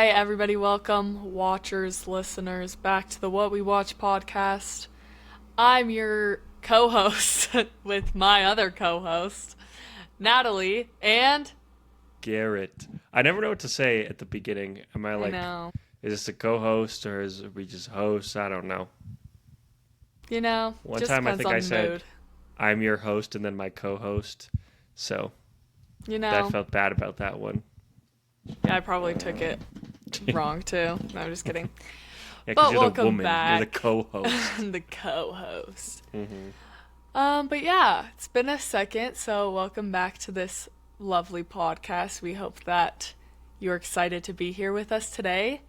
right, everybody, welcome, watchers, listeners, back to the What We Watch podcast. I'm your co host with my other co host, Natalie, and Garrett. I never know what to say at the beginning. Am I I like, know, is this a co-host or is we just hosts? I don't know. One just time I depends think I on the said mood. I'm your host and then my co-host. So You that know, felt bad about that one. yeah, I probably took it Yeah, wrong too. No, I'm just kidding. because But you're the welcome woman. You're the back, co-host. the co host. hmm But yeah, it's been a second, so welcome back to this lovely podcast. We hope that you're excited to be here with us today.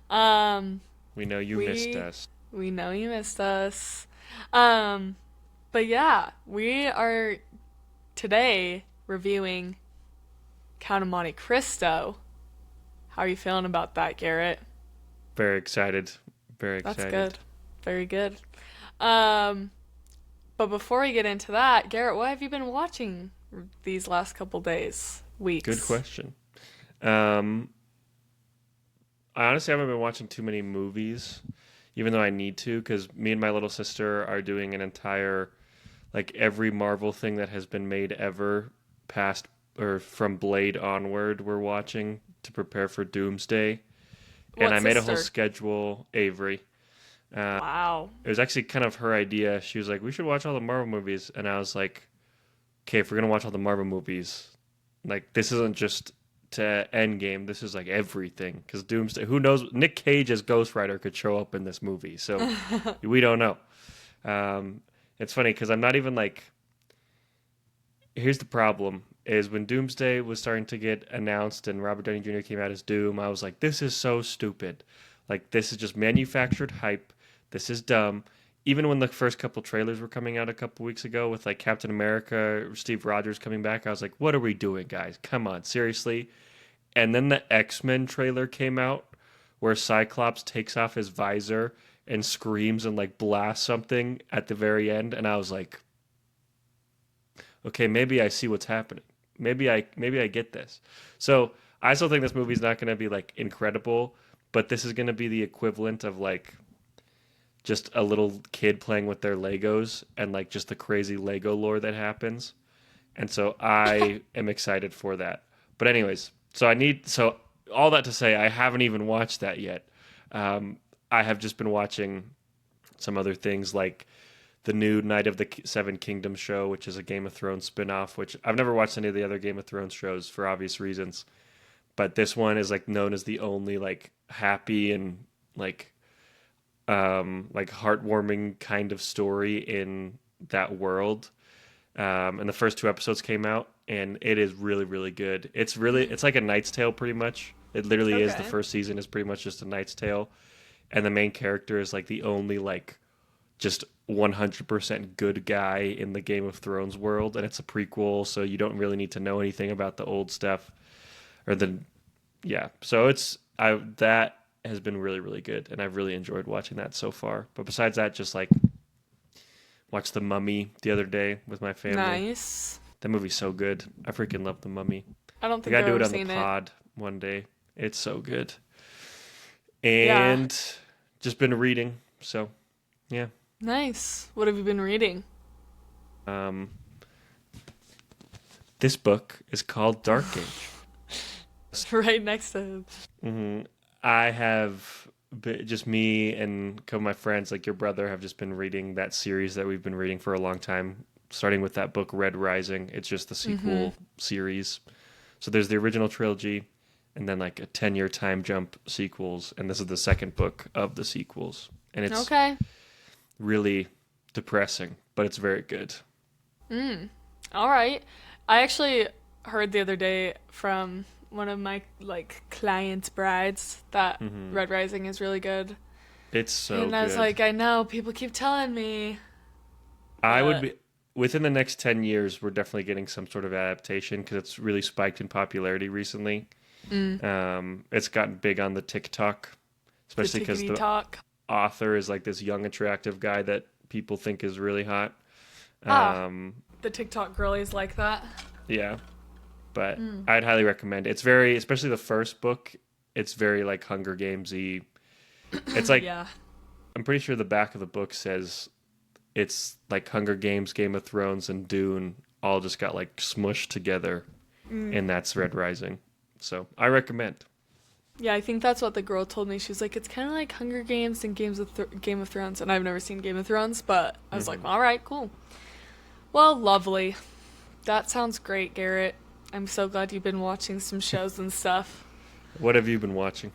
Um, We know you missed we us. we know you missed us. Um, but yeah, we are today reviewing Count of Monte Cristo. How are you feeling about that, Garrett? Very excited. Very That's excited. good. Very good. Um, but before we get into that, Garrett, what have you been watching these last couple days, Good weeks? question. Um, I honestly haven't been watching too many movies, even though I need to, because me and my little sister are doing an entire like every Marvel thing that has been made ever past or from Blade onward we're watching to prepare for Doomsday. And What I made a whole sister? schedule, Avery. Wow. It was actually kind of her idea. She was like, "We should watch all the Marvel movies." And I was like, "Okay, if we're going to watch all the Marvel movies, like this isn't just to Endgame, this is like everything cuz Doomsday, who knows, Nick Cage as Ghost Rider could show up in this movie. So we don't know. Um, it's funny cuz I'm not even like, here's the problem is when Doomsday was starting to get announced and Robert Downey Jr. came out as Doom, I was like, this is so stupid. Like, this is just manufactured hype. This is dumb. Even when the first couple trailers were coming out a couple weeks ago with like Captain America, Steve Rogers coming back, I was like, what are we doing, guys? Come on, seriously? And then the X-Men trailer came out where Cyclops takes off his visor and screams and like blasts something at the very end, and I was like, okay, maybe I see what's happening. Maybe I get this. So I still think this movie's not going to be like incredible, but this is going to be the equivalent of like just a little kid playing with their Legos and like just the crazy Lego lore that happens. And so I am excited for that. But anyways, so all that to say, I haven't even watched that yet. Um, I have just been watching some other things like the new Night of the Seven Kingdoms show, which is a Game of Thrones spinoff, which I've never watched any of the other Game of Thrones shows for obvious reasons. But this one is like known as the only like happy and like heartwarming kind of story in that world. And the first two episodes came out, and it is really, really good. It's like a Knight's Tale pretty much. It literally is. The Okay. first season is pretty much just a Knight's Tale, and the main character is like the only like just 100% good guy in the Game of Thrones world, and it's a prequel, so you don't really need to know anything about the old stuff or the yeah. So it's I that has been really, really good, and I've really enjoyed watching that so far. But besides that, just like watched The Mummy the other day with my family. Nice. That movie's so good. I freaking love The Mummy. I don't We think gotta I've do it ever on the seen it. pod one day. It's so good. Yeah. And just been reading. So yeah. Nice. What have you been reading? Um, this book is called Dark Age. Right next to him. hmm I have just me and a couple of my friends, like your brother, have just been reading that series that we've been reading for a long time, starting with that book Red Rising. It's just the Mm-hmm. sequel series. So there's the original trilogy, and then like a 10-year time jump sequels, and this is the second book of the sequels, and it's Okay. really depressing, but it's very good. All right. I actually heard the other day from one of my clients' brides that hmm Red Rising is really good. It's so And I was good. like, I know, people keep telling me, I would but be within the next 10 years, we're definitely getting some sort of adaptation because it's really spiked in popularity recently. It's gotten big on the TikTok, the especially because tickety the talk. author is like this young, attractive guy that people think is really hot. Ah, Um, the TikTok girlies like that. yeah, but I'd highly recommend it. It's very, especially the first book. it's very like Hunger Games-y. It's like Yeah. I'm pretty sure the back of the book says it's like Hunger Games, Game of Thrones, and Dune all just got like smushed together, and that's Red Rising. So I recommend. Yeah, I think that's what the girl told me. She was like, it's kind of like Hunger Games and Game of Thrones. And I've never seen Game of Thrones, but I was like, all right, cool. Well, lovely. That sounds great, Garrett. I'm so glad you've been watching some shows and stuff. What have you been watching?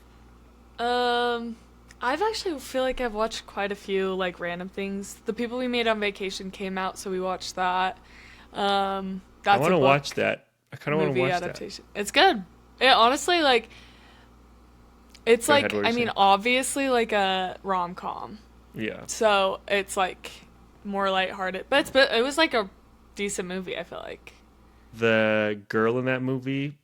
Um, I've actually feel like I've watched quite a few like random things. The People We Made on Vacation came out, so we watched that. I That's want a to book watch that. I kind of want to movie watch adaptation. It's good. It honestly like it's that. Go ahead, like what are I you mean saying? obviously like a rom-com. Yeah. So it's like more lighthearted, but it was like a decent movie. I feel like The girl in that movie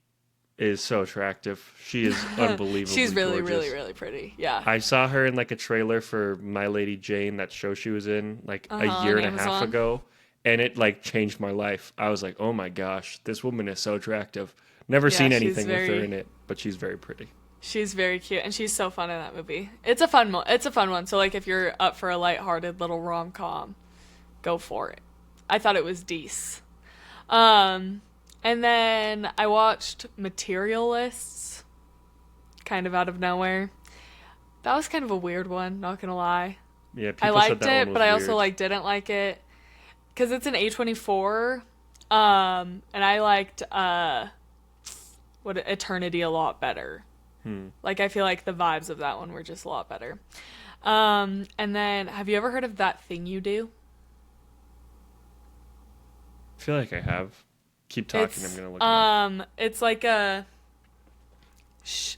is so attractive. She is unbelievably she's really, gorgeous. really, really pretty. Yeah. I saw her in like a trailer for My Lady Jane, that show she was in like a Uh-huh, year on and a half Amazon. ago, and it like changed my life. I was like, "Oh my gosh, this woman is so attractive." Never Yeah, seen she's anything with her very in it, but she's very pretty. she's very cute and she's so fun in that movie. It's a fun one. So like if you're up for a lighthearted little rom-com, go for it. I thought it was decent. And then I watched Materialists, kind of out of nowhere. That was kind of a weird one, not gonna lie. Yeah, I people said liked that one it, was but I also weird. like didn't like it because it's an A24. And I liked what Eternity a lot better. Hmm. Like I feel like the vibes of that one were just a lot better. And then have you ever heard of That Thing You Do? I feel like I have. Keep talking. I'm gonna look it up. It's like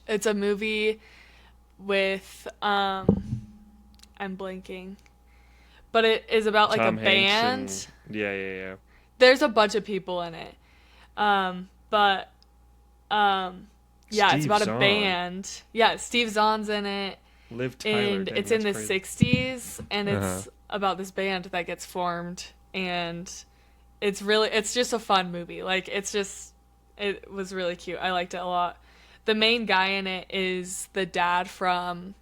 it's a movie with I'm blanking, but it is about like a Tom band. Hanks and yeah. There's a bunch of people in it, but yeah, it's Steve about a Zahn. band. Yeah, Steve Zahn's in it, Liv Tyler. and Dang, it's in the that's crazy. 60s, and Uh-huh. it's about this band that gets formed, and it's just a fun movie. Like it was really cute. I liked it a lot. The main guy in it is the dad from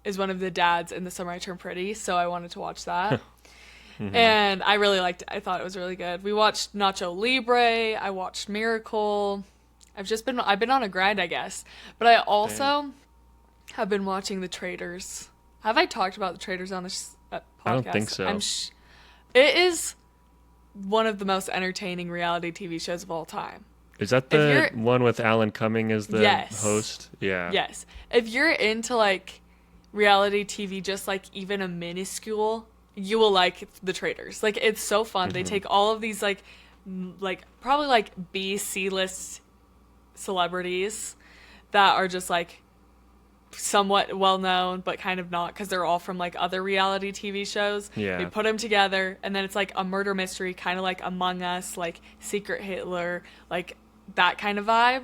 is one of the dads in The Summer I Turned Pretty, so I wanted to watch that. And I really liked it. I thought it was really good. We watched Nacho Libre, I watched Miracle. I've been on a grind, I guess. But I also have been watching The Traitors. Have I talked about The Traitors on this podcast? I don't think so. It is one of the most entertaining reality TV shows of all time. Is that If the you're- one with Alan Cumming as the Yes. host? Yeah. Yes. If you're into like reality TV, just like even a minuscule, you will like The Traitors. Like it's so fun. They take all of these like probably like C list celebrities that are just like somewhat well known but kind of not because they're all from like other reality TV shows. Yeah. They put them together and then it's like a murder mystery, kind of like Among Us, like Secret Hitler, like that kind of vibe.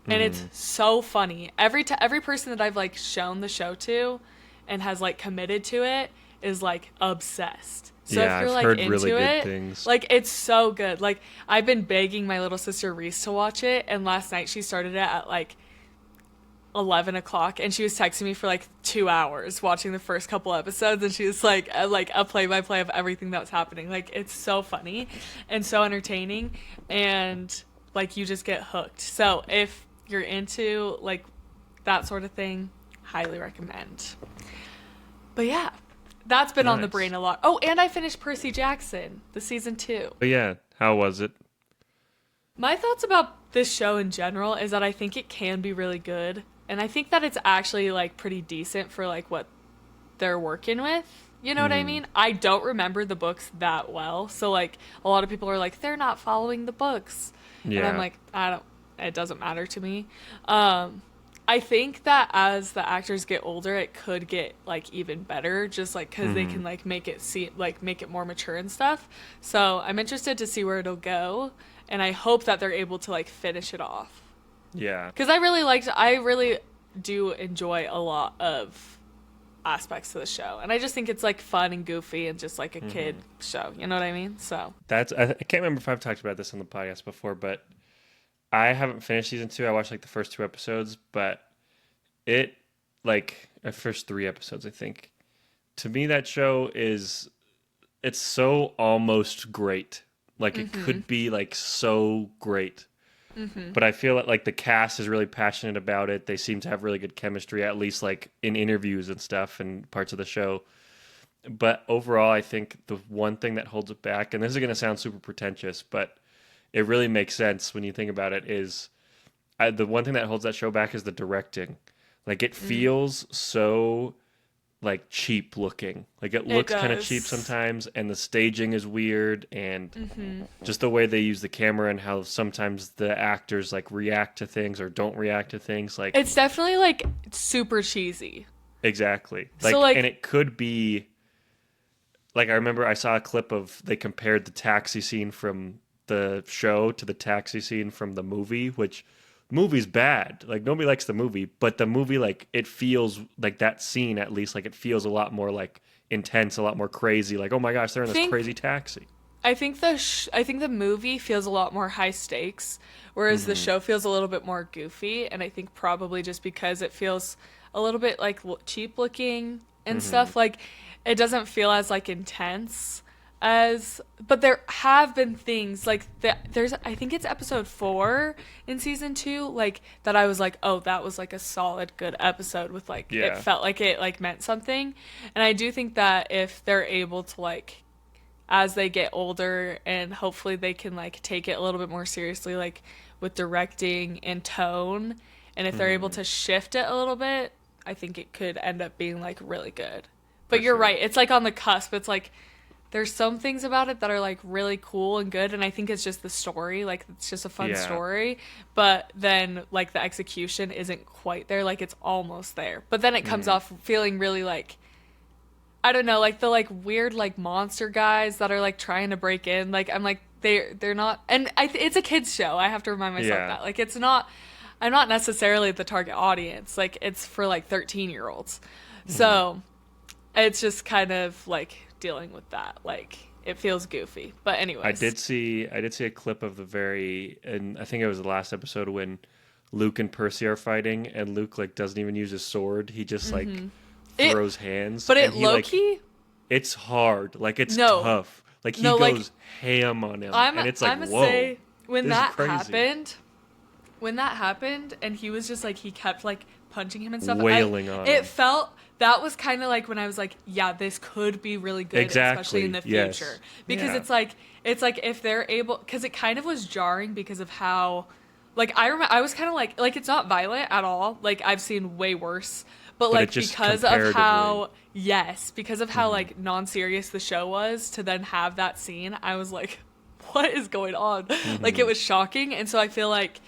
And it's so funny. Every person that I've like shown the show to and has like committed to it is like obsessed. So Yeah, if you're I've like heard into really good it, things. like it's so good. Like I've been begging my little sister Reese to watch it, and last night she started it at like 11 o'clock, and she was texting me for like 2 hours watching the first couple episodes, and she was like a play-by-play of everything that was happening. Like it's so funny and so entertaining, and like you just get hooked. So if you're into like that sort of thing, highly recommend. But yeah, that's been on the Nice. brain a lot. Oh, and I finished Percy Jackson, the season 2. But yeah, how was it? My thoughts about this show in general is that I think it can be really good, and I think that it's actually like pretty decent for like what they're working with. You know what I mean? I don't remember the books that well, so like a lot of people are like they're not following the books. Yeah. And I'm like, it doesn't matter to me. I think that as the actors get older, it could get like even better, just like because they can like make it more mature and stuff. So I'm interested to see where it'll go, and I hope that they're able to like finish it off. Yeah. Because I really do enjoy a lot of aspects to the show, and I just think it's like fun and goofy and just like a kid show. You know what I mean? So I can't remember if I've talked about this on the podcast before, but I haven't finished season 2. I watched like the first 2 episodes, but it first 3 episodes, I think. To me, that show is it's so almost great. Like it Mm-hmm. could be like so great. Mm-hmm. But I feel like the cast is really passionate about it. They seem to have really good chemistry, at least like in interviews and stuff and parts of the show. But overall, I think the one thing that holds it back, and this is going to sound super pretentious, but it really makes sense when you think about it, is the one thing that holds that show back is the directing. Like it Mm. feels so like cheap looking. Like it It looks kind of cheap does. sometimes, and the staging is weird, and Mm-hmm. just the way they use the camera and how sometimes the actors like react to things or don't react to things. Like It's definitely like super cheesy. exactly. So Like, and like it could be like I remember I saw a clip of they compared the taxi scene from the show to the taxi scene from the movie, which movie's bad. Like nobody likes the movie, but the movie like it feels like that scene at least like it feels a lot more like intense, a lot more crazy. Like oh my gosh, they're in I this think crazy taxi. I think the movie feels a lot more high stakes, whereas the Hmm. show feels a little bit more goofy. And I think probably just because it feels a little bit like cheap looking and Hmm. stuff, like it doesn't feel as like intense as. But there have been things like there's I think it's episode 4 in season 2, like that I was like, oh, that was like a solid good episode with like it Yeah. felt like it like meant something. And I do think that if they're able to like as they get older and hopefully they can like take it a little bit more seriously like with directing and tone, and if they're able Hmm. to shift it a little bit, I think it could end up being like really good. For But you're sure. right, it's like on the cusp. It's like there's some things about it that are like really cool and good, and I think it's just the story, like it's just a fun Yeah. story, but then like the execution isn't quite there, like it's almost there, but then it comes Hmm. off feeling really like I don't know, like the like weird like monster guys that are like trying to break in. Like I'm like they're not, and it's a kids show. I have to remind myself Yeah. that like it's not. I'm not necessarily the target audience. Like it's for like 13-year-olds. Hmm. So it's just kind of like dealing with that. Like it feels goofy, but anyways. I did see a clip of the very and I think it was the last episode when Luke and Percy are fighting and Luke like doesn't even use his sword. He just like Mm-hmm. It, throws hands but and it he low like key. it's hard. Like it's No, tough. Like he no, like goes ham on him and it's like, I'm gonna "Whoa. say when This is that crazy." happened, and he was just like he kept like punching him and stuff, I Wailing on it him. felt that was kind of like when I was like, yeah, this could be really good, especially in Exactly. the future, Yes. because Yeah. it's like if they're able, because it kind of was jarring because of how like I remember I was kind of like it's not violent at all, like I've seen way worse, but But it like just because of comparatively. how yes, because of how Hmm. like non-serious the show was, to then have that scene, I was like, what is going on? Like it Hmm. was shocking, and so I feel like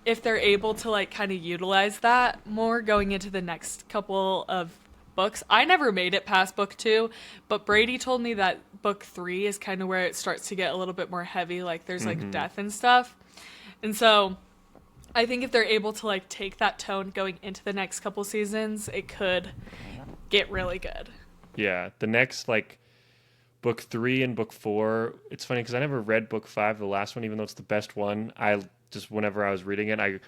if they're able to like kind of utilize that more going into the next couple of books. I never made it past book 2, but Brady told me that book 3 is kind of where it starts to get a little bit more heavy, like there's like Hmm. death and stuff. And so I think if they're able to like take that tone going into the next couple seasons, it could get really good. Yeah. The next like book 3 and book 4, it's funny because I never read book 5, the last one, even though it's the best one. I just, whenever I was reading it, I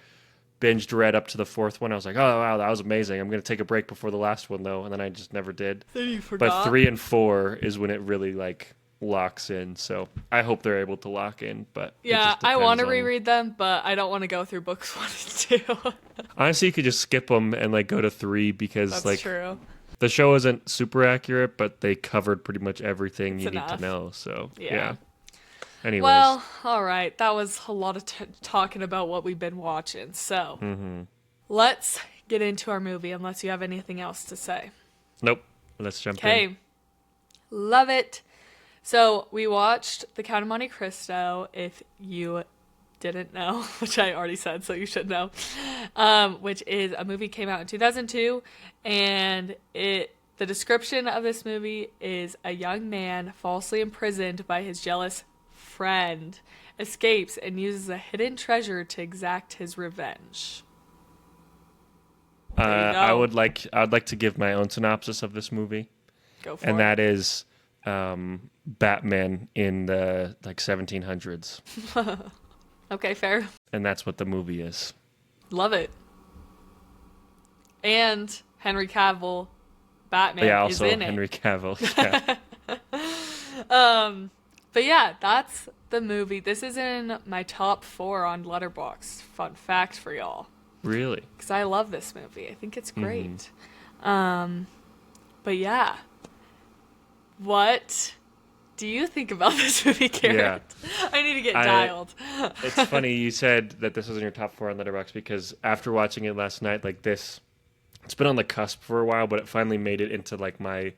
binged read up to the fourth one. I was like, oh, wow, that was amazing. I'm going to take a break before the last one, though. And then I just never did. Then you But forgot. 3 and 4 is when it really, like, locks in. So I hope they're able to lock in, but it Yeah, just I want depends to on. reread them, but I don't want to go through books 1 and 2. Honestly, you could just skip them and, like, go to 3 because, That's like, true. the show isn't super accurate, but they covered pretty much everything It's you need to enough. know. So, Yeah. yeah. Anyways. Well, all right. That was a lot of talking about what we've been watching. So Hmm. let's get into our movie, unless you have anything else to say. Nope. Let's jump in. Okay. Love it. So we watched The Count of Monte Cristo. If you didn't know, which I already said, so you should know, which is a movie came out in 2002, and the description of this movie is a young man falsely imprisoned by his jealous friend escapes and uses a hidden treasure to exact his revenge. There you go. I would like to give my own synopsis of this movie, Go and for it. that is Batman in the like 1700s. Okay, fair. and that's what the movie is. Love it. And Henry Cavill, But Batman, yeah, is also in it. Henry Cavill. Yeah, But yeah, that's the movie. This is in my top 4 on Letterboxd. Fun fact for y'all. really. Because I love this movie. I think it's Hmm. great. But yeah, what do you think about this movie, Yeah, Garrett? I need to get I. dialed. It's funny you said that this was in your top four on Letterboxd because after watching it last night, like this, it's been on the cusp for a while, but it finally made it into like my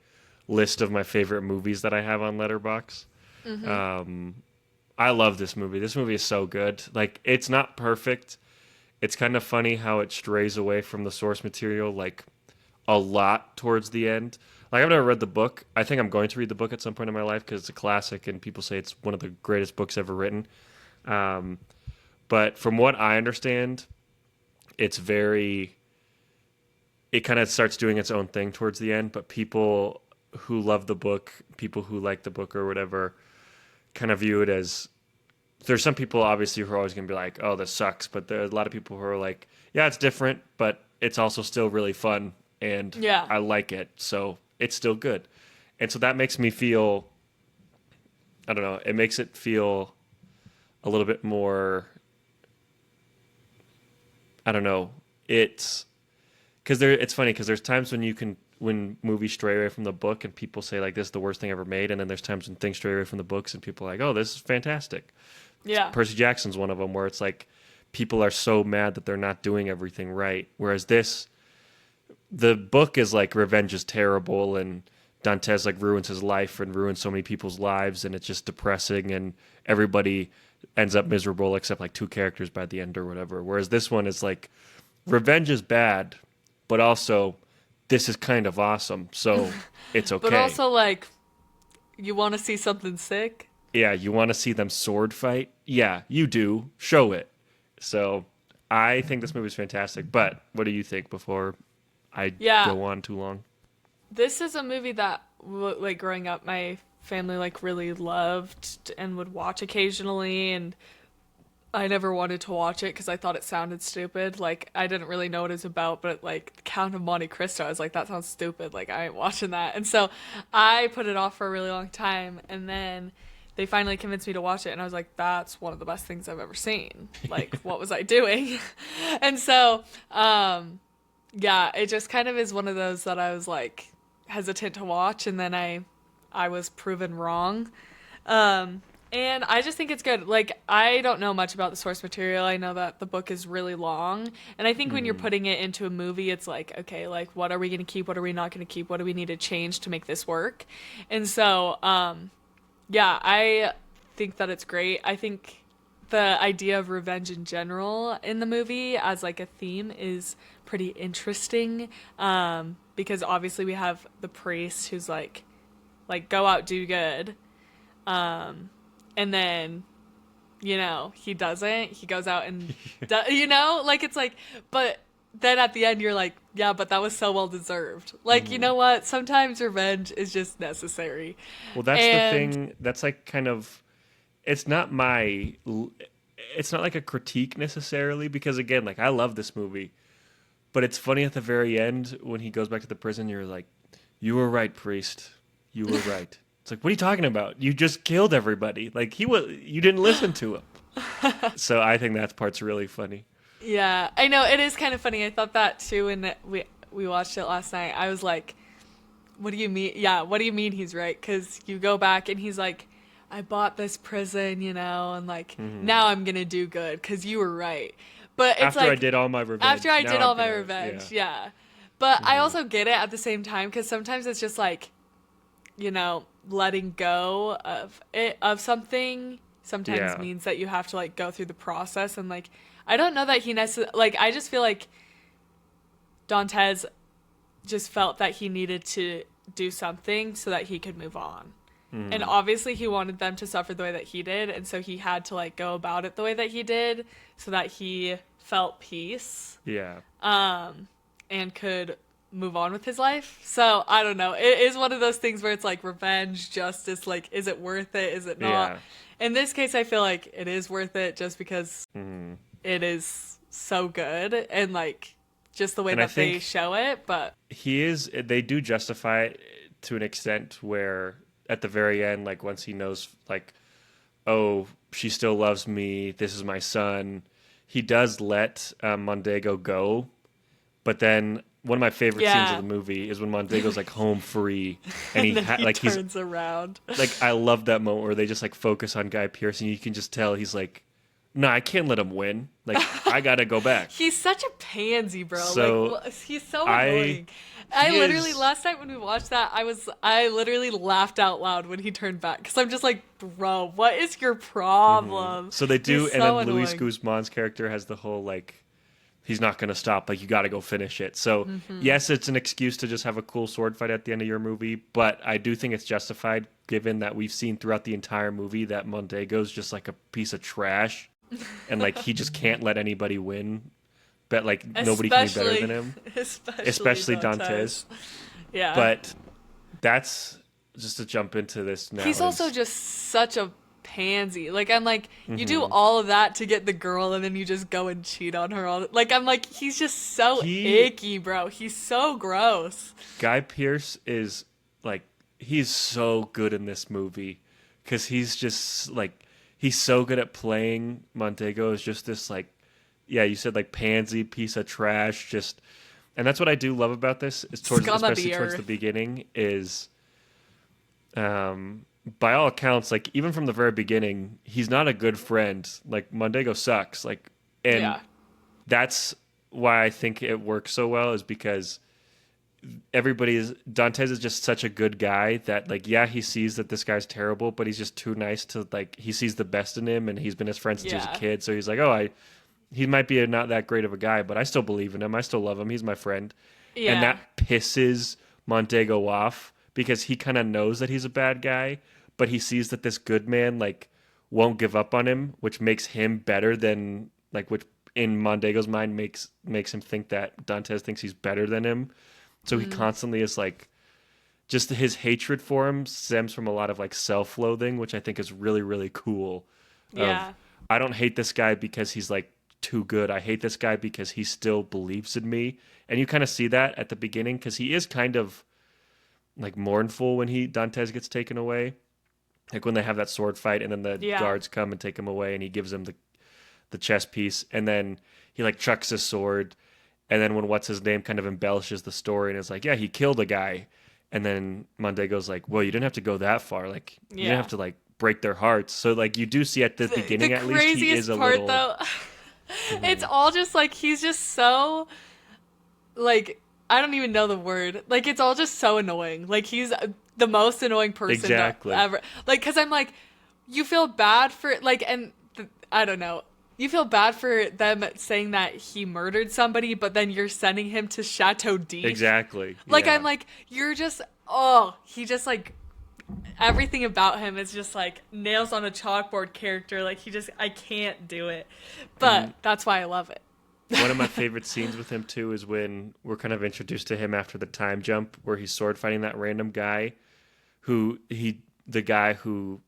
list of my favorite movies that I have on Letterboxd. Um, I love this movie. This movie is so good. Like, it's not perfect. It's kind of funny how it strays away from the source material like a lot towards the end. Like, I've never read the book. I think I'm going to read the book at some point in my life because it's a classic and people say it's one of the greatest books ever written. Um, but from what I understand, it's very. It kind of starts doing its own thing towards the end, but people who love the book, people who like the book or whatever, kind of view it as there's some people obviously who are always going to be like, "Oh, this sucks," but there's a lot of people who are like, "Yeah, it's different, but it's also still really fun, and Yeah. I like it, so it's still good." And so that makes me feel, I don't know, it makes it feel a little bit more, I don't know, it's because there. It's funny because there's times when movies stray away from the book and people say like this is the worst thing ever made, and then there's times when things stray away from the books and people are like, "Oh, this is fantastic." Yeah. Percy Jackson's one of them where it's like people are so mad that they're not doing everything right. Whereas this, the book is like revenge is terrible and Dantes like ruins his life and ruins so many people's lives and it's just depressing and everybody ends up miserable except like two characters by the end or whatever. Whereas this one is like revenge is bad, but also this is kind of awesome, so it's But okay. also, like, you want to see something sick? Yeah, you want to see them sword fight? Yeah, you do. Show it. So I think this movie is fantastic. But what do you think before I Yeah. go on too long? This is a movie that, like, growing up, my family, like, really loved and would watch occasionally. And I never wanted to watch it because I thought it sounded stupid. Like, I didn't really know what it was about, but, like, Count of Monte Cristo, I was like, that sounds stupid. Like, I ain't watching that. And so I put it off for a really long time. And then they finally convinced me to watch it. And I was like, that's one of the best things I've ever seen. Like, what was I doing? And so, yeah, it just kind of is one of those that I was like hesitant to watch. And then I was proven wrong. Um, and I just think it's good. Like, I don't know much about the source material. I know that the book is really long. And I think when you're Hmm. putting it into a movie, it's like, okay, like, what are we going to keep? What are we not going to keep? What do we need to change to make this work? And so, yeah, I think that it's great. I think the idea of revenge in general in the movie as like a theme is pretty interesting. Because obviously we have the priest who's like go out, do good. And then, he doesn't. He goes out and, like it's like, but then at the end you're like, yeah, but that was so well deserved. Like, you Hmm. know what? Sometimes revenge is just necessary. Well, that's the And thing. That's like kind of. It's not my. It's not like a critique necessarily because again, like I love this movie, but it's funny at the very end when he goes back to the prison. You're like, you were right, priest. You were right. It's like, what are you talking about? You just killed everybody. Like he was. You didn't listen to him. So I think that part's really funny. yeah, I know it is kind of funny. I thought that too when we watched it last night. I was like, "What do you mean? Yeah, what do you mean he's right?" Because you go back and he's like, "I bought this prison, and like Hmm. now I'm gonna do good because you were right." But it's After I like did all my after revenge, I now did I'm all my gonna. Yeah. revenge, yeah. But I Hmm. also get it at the same time because sometimes it's just like letting go of something sometimes Yeah. means that you have to like go through the process and like I don't know that he necessarily like I just feel like Dantes just felt that he needed to do something so that he could move on. And Hmm. obviously he wanted them to suffer the way that he did, and so he had to like go about it the way that he did so that he felt peace Yeah. and could move on with his life. So I don't know. It is one of those things where it's like revenge, justice, like is it worth it? Is it not? Yeah. In this case I feel like it is worth it just because Hmm. it is so good and like just the way And I that they think show it. But they do justify it to an extent where at the very end, like once he knows, like, oh, she still loves me, this is my son, he does let Mondego go. But then one of my favorite scenes of yeah, the movie is when Mondego's like home free, and and then he like he's turns around. like, I love that moment where they just like focus on Guy Pearce, and you can just tell he's like, no, I can't let him win. Like, I gotta go back. He's such a pansy, bro. Like So he's so I annoying. I he literally is last night when we watched that, I literally laughed out loud when he turned back because I'm just like, bro, what is your problem? so they You're do, and so then Luis annoying. Guzman's character has the whole like, he's not gonna stop. Like, you gotta go finish it. So yes, it's an excuse to just have a cool sword fight at the end of your movie, but I do think it's justified given that we've seen throughout the entire movie that Mondego's just like a piece of trash, and like he just can't let anybody win. Bet like nobody can be better than Especially, him, especially especially Dantes. Dantes. Yeah. But that's just to jump into this now He's also is just such a pansy. Like I'm like, you do all of that to get the girl and then you just go and cheat on her all like I'm like, he's just so he icky, bro. He's so gross. Guy Pearce is like, he's so good in this movie because he's just like, he's so good at playing Montego as just this like, yeah, you said like pansy piece of trash, just, and that's what I do love about this is towards, Scum of especially the towards the earth. beginning is by all accounts, like even from the very beginning, he's not a good friend. Like Mondego sucks. Like, and Yeah. that's why I think it works so well is because Dantes is just such a good guy that like, yeah, he sees that this guy's terrible, but he's just too nice to like, he sees the best in him and he's been his friend since he was a Yeah. kid. So he's like, oh, he might be not that great of a guy, but I still believe in him. I still love him. He's my friend. And Yeah. that pisses Montego off because he kind of knows that he's a bad guy, but he sees that this good man like won't give up on him, which makes him better than like, which in Montego's mind makes him think that Dantes thinks he's better than him. So he constantly is like, just his hatred for him stems from a lot of like self-loathing, which I think is really really cool. Of, Yeah. I don't hate this guy because he's like too good. I hate this guy because he still believes in me. And you kind of see that at the beginning because he is kind of like mournful when Dantes gets taken away. Like when they have that sword fight and then the Yeah. guards come and take him away and he gives him the chess piece and then he like chucks his sword and then when what's his name kind of embellishes the story and is like, yeah, he killed a guy. And then Mondego's like, well, you didn't have to go that far. Like you didn't have Yeah. to like break their hearts. So like you do see at the The beginning at least he is craziest a part little. though, it's all just like he's just so like I don't even know the word. Like it's all just so annoying. Like he's the most annoying person to Exactly. ever. Like cuz I'm like you feel bad for like I don't know. You feel bad for them saying that he murdered somebody, but then you're sending him to Chateau d'If. Exactly. Like I'm Yeah. like you're just oh, he just like everything about him is just like nails on a chalkboard character. Like he just I can't do it. But And that's why I love it. one of my favorite scenes with him too is when we're kind of introduced to him after the time jump, where he's sword fighting that random guy, the guy who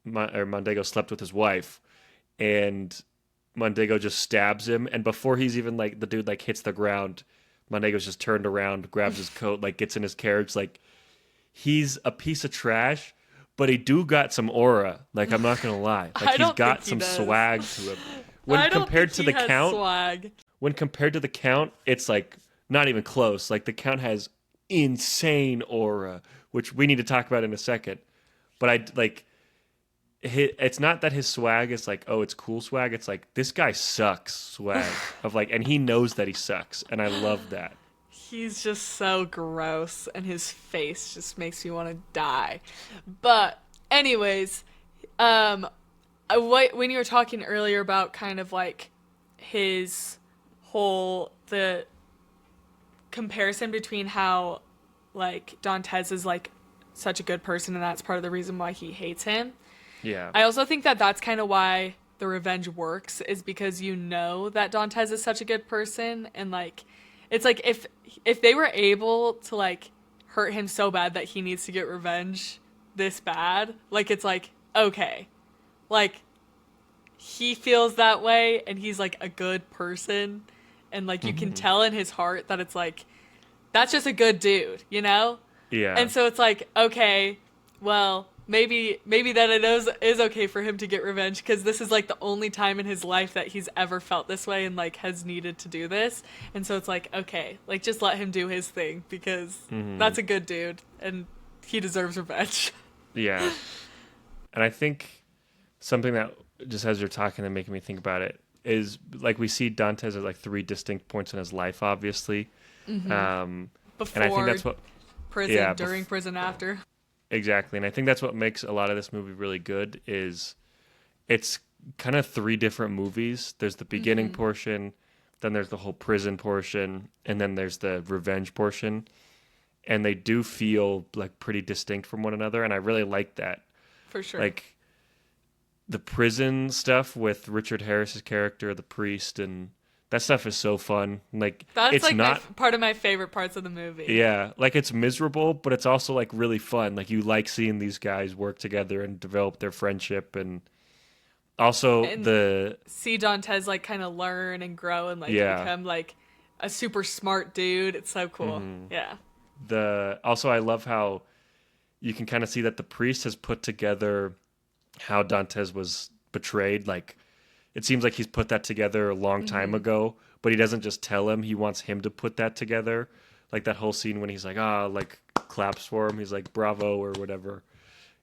Mondego slept with his wife, and Mondego just stabs him, and before he's even like the dude like hits the ground, Mondego's just turned around, grabs his coat, like gets in his carriage, like he's a piece of trash. But he do got some aura. Like I'm not gonna lie. Like I he's don't think got he some does. swag to him. When I don't think compared to he the has count, swag. when compared to the count, it's like not even close. Like the count has insane aura, which we need to talk about in a second. But I like it's not that his swag is like, oh, it's cool swag. It's like this guy sucks swag of like, and he knows that he sucks, and I love that. He's just so gross, and his face just makes me want to die. But, anyways, when you were talking earlier about kind of like his the comparison between how like Dantes is like such a good person, and that's part of the reason why he hates him. Yeah, I also think that that's kind of why the revenge works is because you know that Dantes is such a good person and like it's like if they were able to like hurt him so bad that he needs to get revenge this bad, like it's like okay. Like he feels that way and he's like a good person and like you can Hmm. tell in his heart that it's like that's just a good dude, you know? Yeah. And so it's like, okay, well, maybe that it is okay for him to get revenge because this is like the only time in his life that he's ever felt this way and like has needed to do this. And so it's like, okay, like just let him do his thing because Hmm. that's a good dude and he deserves revenge. Yeah. And I think something that just as you're talking and making me think about it is like we see Dante's at like three distinct points in his life, obviously. Um, and I think Before that's what, prison, yeah, during prison, after. exactly. And I think that's what makes a lot of this movie really good is it's kind of three different movies. There's the beginning portion, then there's the whole prison portion, and then there's the revenge portion. And they do feel like pretty distinct from one another. And I really like that. For sure. Like the prison stuff with Richard Harris's character, the priest, and that stuff is so fun. Like That's it's like my not, part of my favorite parts of the movie. yeah, like it's miserable, but it's also like really fun. Like you like seeing these guys work together and develop their friendship, and also And the see Dantes like kind of learn and grow and like yeah, become like a super smart dude. It's so cool. Yeah. the also I love how you can kind of see that the priest has put together how Dantes was betrayed. Like it seems like he's put that together a long time ago, but he doesn't just tell him. He wants him to put that together. Like that whole scene when he's like, like claps for him. He's like, bravo or whatever.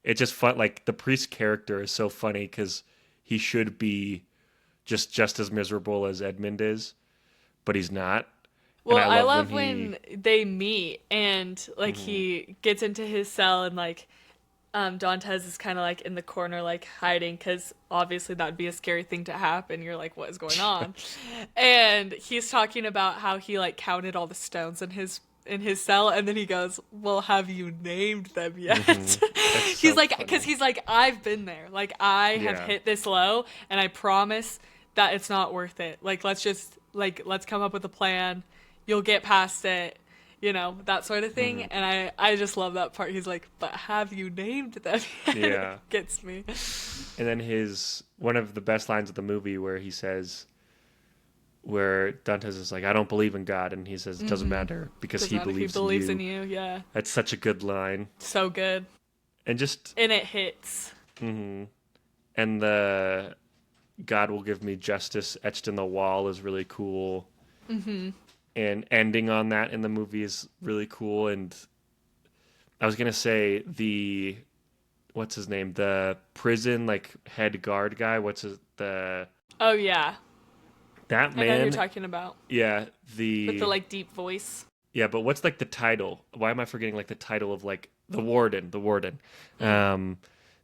It's just fun. Like the priest character is so funny because he should be just as miserable as Edmund is, but he's not. And Well, I I love when love he, when they meet and like he gets into his cell and like Dantes is kind of like in the corner like hiding because obviously that would be a scary thing to happen. You're like, what is going on? And he's talking about how he like counted all the stones in his cell and then he goes, well, have you named them yet? that's He's so like, because funny. he's like, I've been there, like I have Yeah. hit this low and I promise that it's not worth it. Like let's come up with a plan, you'll get past it, you know, that sort of thing. Hmm. And I just love that part. He's like, but have you named them yet? It Yeah. gets me. And then his one of the best lines of the movie where he says, where Dantes is like, I don't believe in God, and he says it doesn't matter because Doesn't he matter if he believes in believes in you. you. Yeah. That's such a good line, So good. and just And it hits. and the God will give me justice etched in the wall is really cool. And ending on that in the movie is really cool. And I was gonna say the what's his name, the prison like head guard guy. What's his the Oh, yeah. that I know who you're man? talking about. Yeah, With the the like deep voice. yeah, but what's like the title? Why am I forgetting like the title of like the warden? The warden. Um,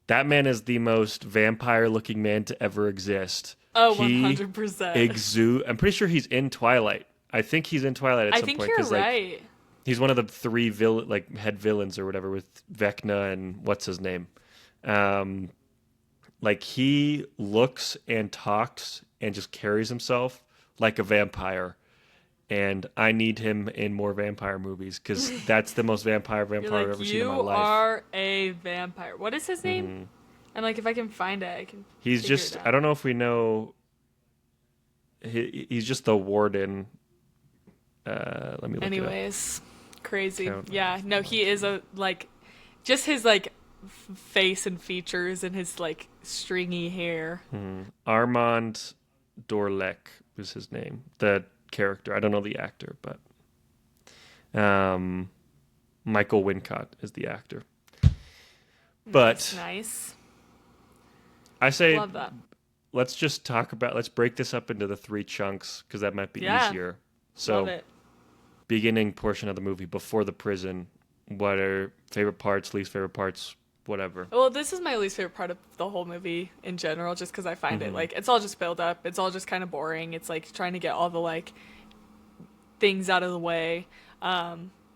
that man is the most vampire-looking man to ever exist. Oh, He 100%. exude. I'm pretty sure he's in Twilight. I think he's in Twilight at I some think point you're because like right. he's one of the three like head villains or whatever with Vecna and what's his name. Um, like he looks and talks and just carries himself like a vampire, and I need him in more vampire movies because that's the most You're vampire I've like, ever seen in my you life. are a vampire. What is his name? And like, if I can find it, I can He's figure it just I out. don't know if we know. He's just the warden. Let me look it up. Anyways, crazy. Count. Yeah, no, he is a like, just his like face and features and his like stringy hair. Armand Dorlec was his name. The character. I don't know the actor, but um, Michael Wincott is the actor. Nice, But nice. I say Love that. let's break this up into the three chunks because that might be Yeah, easier. love So, it. beginning portion of the movie before the prison, what are favorite parts, least favorite parts, whatever. Well, this is my least favorite part of the whole movie in general, just because I find it like it's all just build up. It's all just kind of boring. It's like trying to get all the like things out of the way,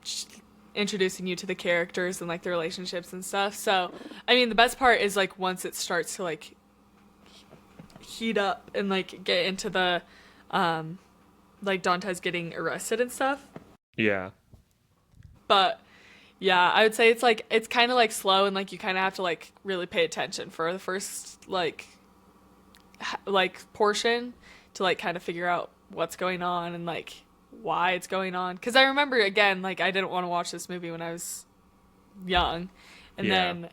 just introducing you to the characters and like the relationships and stuff. So, I mean, the best part is like once it starts to like heat up and like get into the like Dante's getting arrested and stuff. Yeah. But yeah, I would say it's like it's kind of like slow and like you kind of have to like really pay attention for the first like like portion to like kind of figure out what's going on and like why it's going on. Because I remember again, like I didn't want to watch this movie when I was young, and Yeah. then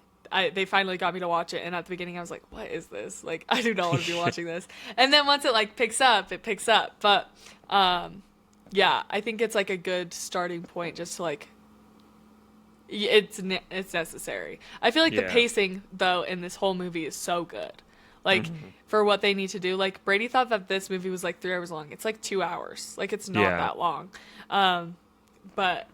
they finally got me to watch it. And at the beginning, I was like, "What is this? Like, I do not want to be watching this." And then once it like picks up, it picks up. But yeah, I think it's like a good starting point just to like it's necessary. I feel like the Yeah. pacing though in this whole movie is so good. Like Hmm. for what they need to do. Like Brady thought that this movie was like 3 hours long. It's like 2 hours. Like it's not Yeah, that long. But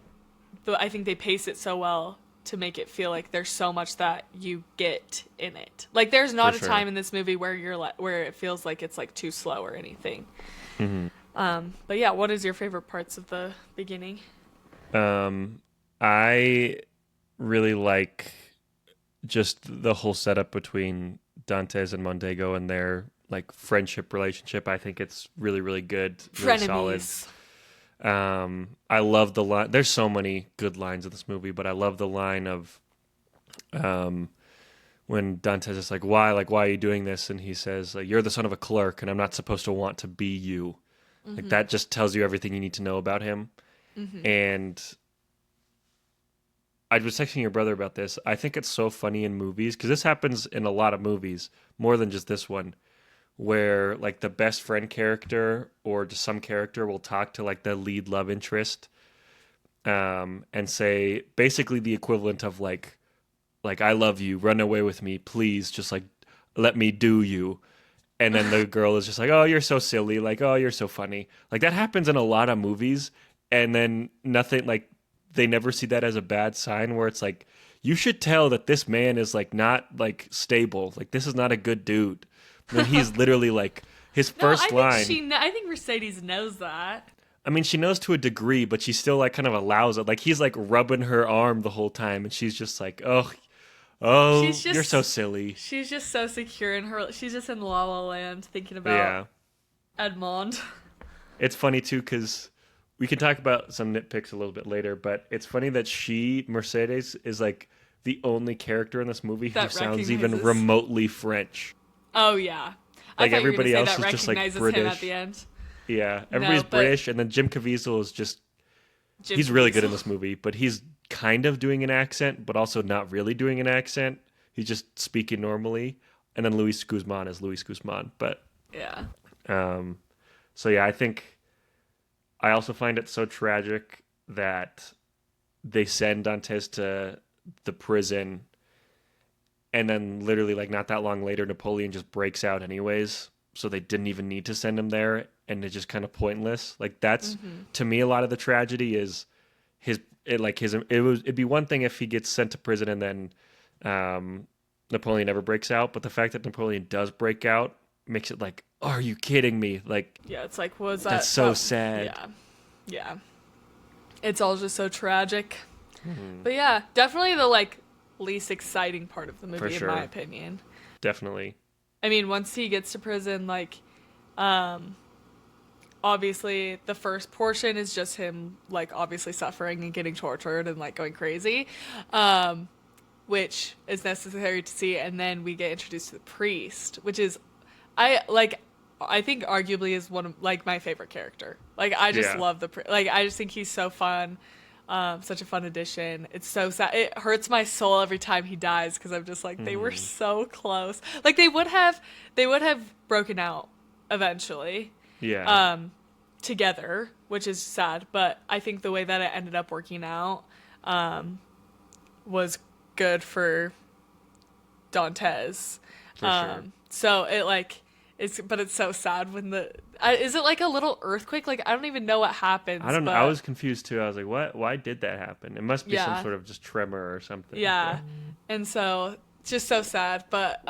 I think they pace it so well to make it feel like there's so much that you get in it. Like there's for not a sure. time in this movie where where it feels like it's like too slow or anything. Hmm. But yeah, what is your favorite parts of the beginning? I really like just the whole setup between Dantes and Mondego and their like friendship relationship. I think it's really, really good, really solid. Frenemies. I love the line. There's so many good lines in this movie, but I love the line of um, when Dantes is like, why are you doing this? And he says, you're the son of a clerk, and I'm not supposed to want to be you. Like Mm-hmm. that just tells you everything you need to know about him. Mm-hmm. And I was texting your brother about this. I think it's so funny in movies because this happens in a lot of movies, more than just this one, where like the best friend character or just some character will talk to like the lead love interest, and say basically the equivalent of like I love you, run away with me, please, just like let me do you. And then the girl is just like, oh, you're so silly, like, oh, you're so funny. Like that happens in a lot of movies, and then nothing like they never see that as a bad sign where it's like you should tell that this man is like not like stable, like this is not a good dude. When he's literally like his No, first line. I think Mercedes knows that. I mean, she knows to a degree, but she still like kind of allows it. Like he's like rubbing her arm the whole time, and she's just like, "Oh, She's oh, you're so just silly." she's just so secure in her. She's just in La La Land thinking But about yeah, Edmond. it's funny too because we can talk about some nitpicks a little bit later. But it's funny that Mercedes, is like the only character in this movie who That sounds even recognizes. remotely French. Oh yeah, I Like thought you were gonna everybody say else that is just like recognizes him at the British. end. Yeah, No, everybody's but British, and then Jim Caviezel is just Jim he's really good in Caviezel. this movie, but he's kind of doing an accent, but also not really doing an accent. He's just speaking normally. And then Luis Guzman is Luis Guzman. But Yeah. um, so yeah, I think I also find it so tragic that they send Dantes to the prison, and then literally like not that long later, Napoleon just breaks out anyways. So they didn't even need to send him there, and it's just kind of pointless. Like that's Mm-hmm. to me a lot of the tragedy is it'd be one thing if he gets sent to prison and then Napoleon never breaks out, but the fact that Napoleon does break out makes it like, are you kidding me? Like Yeah, it's like was that's that so that sad. yeah. Yeah. It's all just so tragic. Mhm. But yeah, definitely the like least exciting part of the For movie in my sure, opinion. definitely. I mean, once he gets to prison like um obviously the first portion is just him like obviously suffering and getting tortured and like going crazy. Um which is necessary to see, and then we get introduced to the priest, which is I like I think arguably is one of like my favorite character. Like I just Yeah. love like I just think he's so fun. Such a fun addition. It's so sad. It hurts my soul every time he dies because I'm just like they were Hmm. so close. Like they would have broken out eventually Yeah. um, together, which is sad. But I think the way that it ended up working out was good for Dantes. For sure. So it like it's so sad when is it like a little earthquake? Like I don't even know what I happens, don't know. I but was confused too. I was like, what? Why did that happen? It must be some yeah, sort of just tremor or something. yeah, But and so it's just so sad. But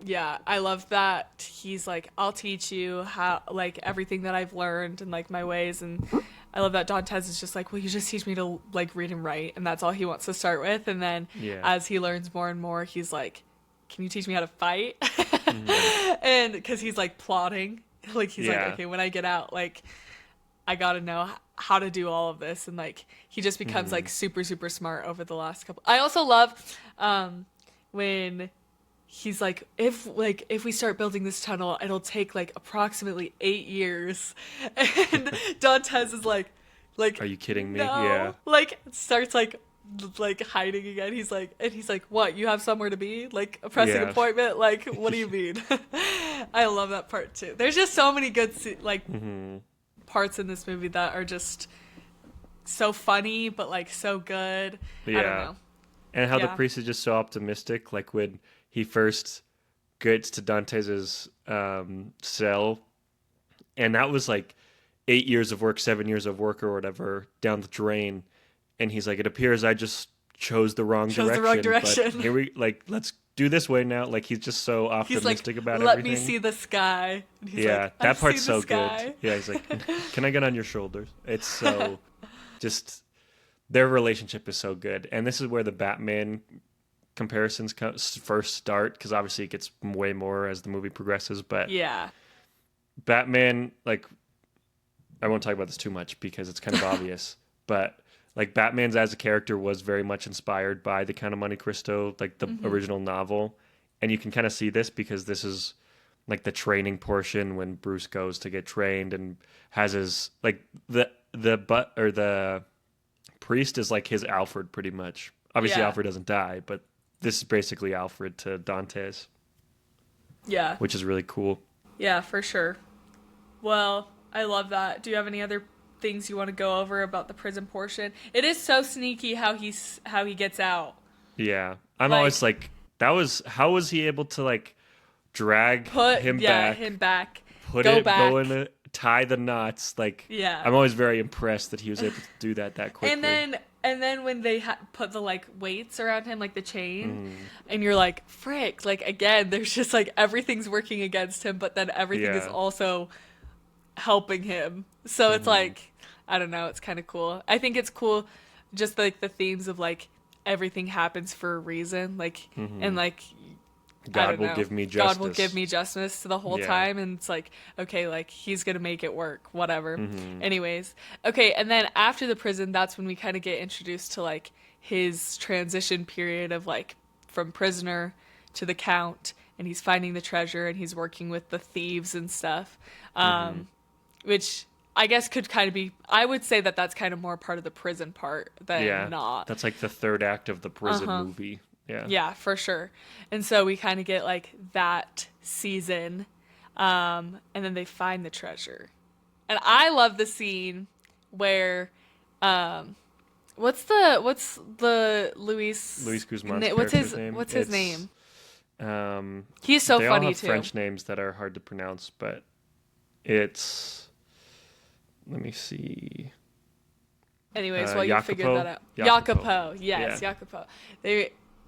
yeah, I love that he's like, I'll teach you how like everything that I've learned and like my ways, and I love that Dantes is just like, well, you just teach me to like read and write, and that's all he wants to start with, and then yeah. as he learns more and more, he's like, can you teach me how to fight? Hmm. And because he's like plotting, like he's like, Yeah. okay, when I get out, like I gotta know how to do all of this, and like he just becomes Hmm. like super super smart over the last couple. I also love when he's like if we start building this tunnel, it'll take like approximately 8 years. And Dantes is like Are you kidding me? Yeah. no, like starts like hiding again. He's like, what? You have somewhere to be? Like a pressing Yeah. appointment? Like what do you mean? I love that part too. There's just so many good like Hmm. parts in this movie that are just so funny, but like so good. I don't Yeah. know. And how the Yeah. priest is just so optimistic. Like when he first gets to Dante's cell, and that was like 8 years of work, 7 years of work, or whatever down the drain. And he's like, "It appears I just chose the wrong Chose the wrong direction, but direction. here we like let's do this way now." Like he's just so He's like, optimistic about let me everything. see the sky. And he's Yeah, like, I that see part's the so good. sky. Yeah, he's like, "Can I get on your shoulders?" It's so just their relationship is so good, and this is where the Batman comparisons first start because obviously it gets way more as the movie progresses. But Yeah. Batman, like, I won't talk about this too much because it's kind of obvious, but like Batman's as a character was very much inspired by the Count of Monte Cristo, like the Mm-hmm. original novel, and you can kind of see this because this is like the training portion when Bruce goes to get trained and has his like the priest is like his Alfred pretty much. Obviously, Yeah. Alfred doesn't die, but this is basically Alfred to Dante's, Yeah. which is really cool. Yeah, for sure. Well, I love that. Do you have any other things you want to go over about the prison portion? It is so sneaky how he gets out. Yeah, I'm always Like like, that was how was he able to like drag put him yeah, back, him back. put Go it, go in, back. tie the knots. Like, Yeah. I'm always very impressed that he was able to do that And quickly. then when they put the like weights around him like the chain Mm, and you're like, "Frick." Like again, there's just like everything's working against him, but then everything is yeah. also helping him. So it's Hmm. like I don't know, it's kind of cool. I think it's cool just like the themes of like everything happens for a reason, like and Hmm. like I God don't will know. give me God will give justice. me justice the whole Yeah. time and it's like okay, like he's going to make it work, whatever. Hmm. Anyways, okay, and then after the prison, that's when we kind of get introduced to like his transition period of like from prisoner to the count and he's finding the treasure and he's working with the thieves and stuff. Hmm. Which I guess could kind of be. I would say that that's kind of more part of the prison part than Yeah. not. That's like the third act of the Uh prison huh. movie. Yeah. Yeah, for sure. And so we kind of get like that season, and then they find the treasure. And I love the scene where, um, what's the Luis Guzman's what's character's name. his It's name? um He's so they all funny have too. French names that are hard to pronounce, but it's let me see. Anyways, while you figure that Jacopo. out, Jacopo. Jacopo, yes, Yeah. Jacopo.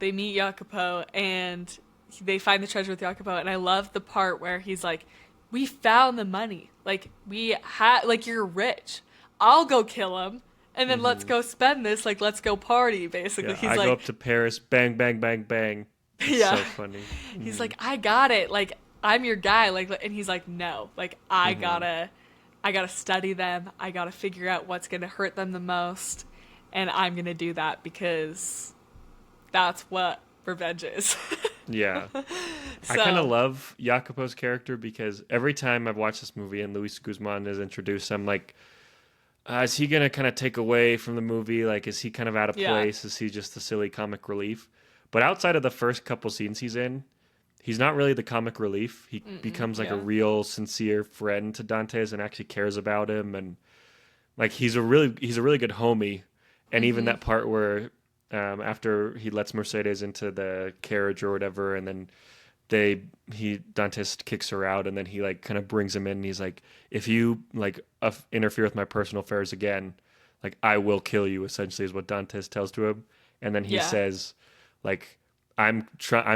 They meet Jacopo and they find the treasure with Jacopo, and I love the part where he's like, "We found the money. Like we had, like you're rich. I'll go kill him, and then let's Hmm. go spend this. Like let's go party." Basically, Yeah. he's I go like, up to Paris. Bang, bang, bang, bang. It's "Yeah." so funny. He's Hmm. like, "I got it. Like I'm your guy." Like, and he's like, "No. Like Hmm. I gotta study them. I gotta figure out what's gonna hurt them the most, and I'm gonna do that because that's what revenge is." Yeah. I kind of So, love Jacopo's character because every time I've watched this movie and Luis Guzman is introduced, I'm like, is he gonna kind of take away from the movie? Like, is he kind of out of yeah. place? Is he just the silly comic relief? But outside of the first couple scenes he's in, he's not really the comic relief. He Mm-mm, becomes like a yeah. real, sincere friend to Dante's and actually cares about him, and like he's a really good homie. And even Mm-hmm. that part where after he lets Mercedes into the carriage or whatever, and then he Dantes kicks her out, and then he like kind of brings him in, and he's like, if you like interfere with my personal affairs again, like I will kill you. Essentially, is what Dantes tells to him, and then he Yeah. says, like I'm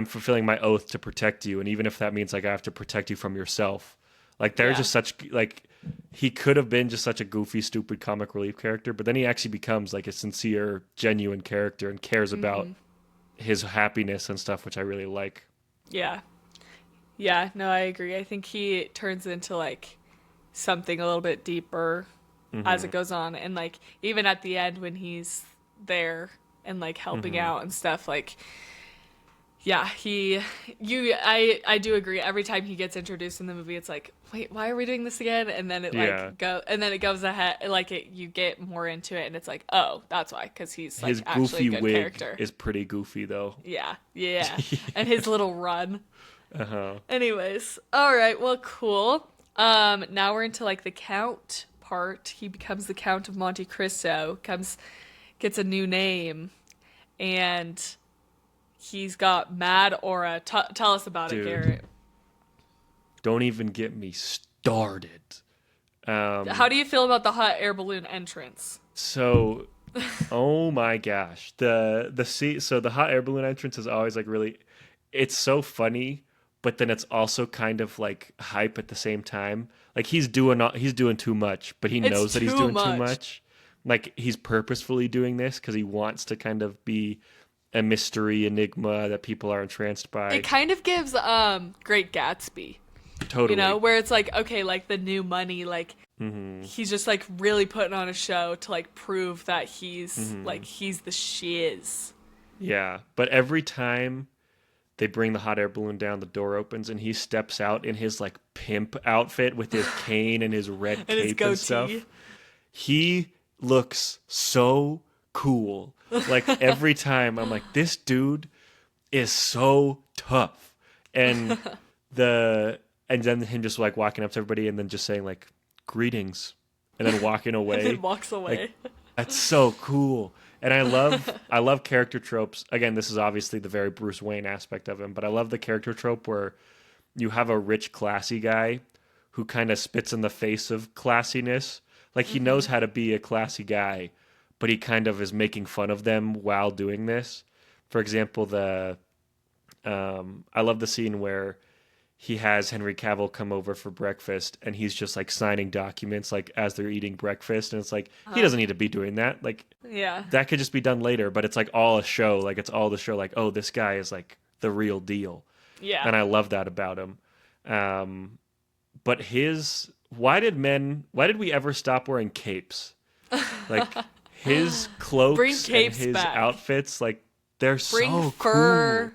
fulfilling my oath to protect you, and even if that means like I have to protect you from yourself. Like they're Yeah. just such like he could have been just such a goofy, stupid comic relief character, but then he actually becomes like a sincere, genuine character and cares about Mm-hmm. his happiness and stuff, which I really like. Yeah. Yeah. No, I agree. I think he turns into like something a little bit deeper as Hmm. it goes on, and like even at the end when he's there and like helping Hmm. out and stuff, like Yeah, I do agree. Every time he gets introduced in the movie, it's like, wait, why are we doing this again? And then Yeah. it goes ahead, like you get more into it, and it's like, oh, that's why, because he's His like actually a goofy good wig character. is pretty goofy though. Yeah, yeah, and his little run. Uh-huh. Anyways, all right, well, cool. Now we're into like the Count part. He becomes the Count of Monte Cristo, gets a new name, and he's got mad aura. Tell us about it, Dude, Garrett. don't even get me started. How Um do you feel about the hot air balloon entrance? so oh my gosh. The hot air balloon entrance is always like really, it's so funny, but then it's also kind of like hype at the same time. Like he's doing too much, but he It's knows that he's too doing too much. much. Like he's purposefully doing this because he wants to kind of be a mystery enigma that people are entranced It by. kind of gives Great Gatsby, Totally. where it's like, okay, like the new money, like Hmm. he's just like really putting on a show to like prove that Hmm. he's the shiz. Yeah, but every time they bring the hot air balloon down, the door opens and he steps out in his like pimp outfit with his cane and his red And his cape and goatee. stuff. He looks so cool. Like every time I'm like, this dude is so tough. And the and then him just like walking up to everybody and then just saying like greetings and then walking And then away. walks Like away. that's so cool. And I love character tropes. Again, this is obviously the very Bruce Wayne aspect of him, but I love the character trope where you have a rich, classy guy who kind of spits in the face of classiness. Like he knows how to be a classy guy, but he kind of is making fun of them while doing this. For example, the I love the scene where he has Henry Cavill come over for breakfast and he's just like signing documents like as they're eating breakfast and it's like he doesn't need to be doing that. Like Yeah. that could just be done later, but it's like all a show. Like it's all the show like, oh, this guy is like the real deal. Yeah. And I love that about him. But why did we ever stop wearing capes? Like his Bring cloaks and capes his back. outfits, like they're Bring so cool. fur.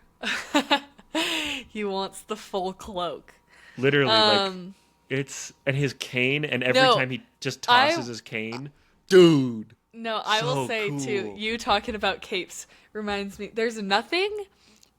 He wants the full cloak. Literally, like Um, it's and his cane, and every no, time he just I tosses his cane, dude, no, I will so say too, cool. you talking about capes reminds me there's nothing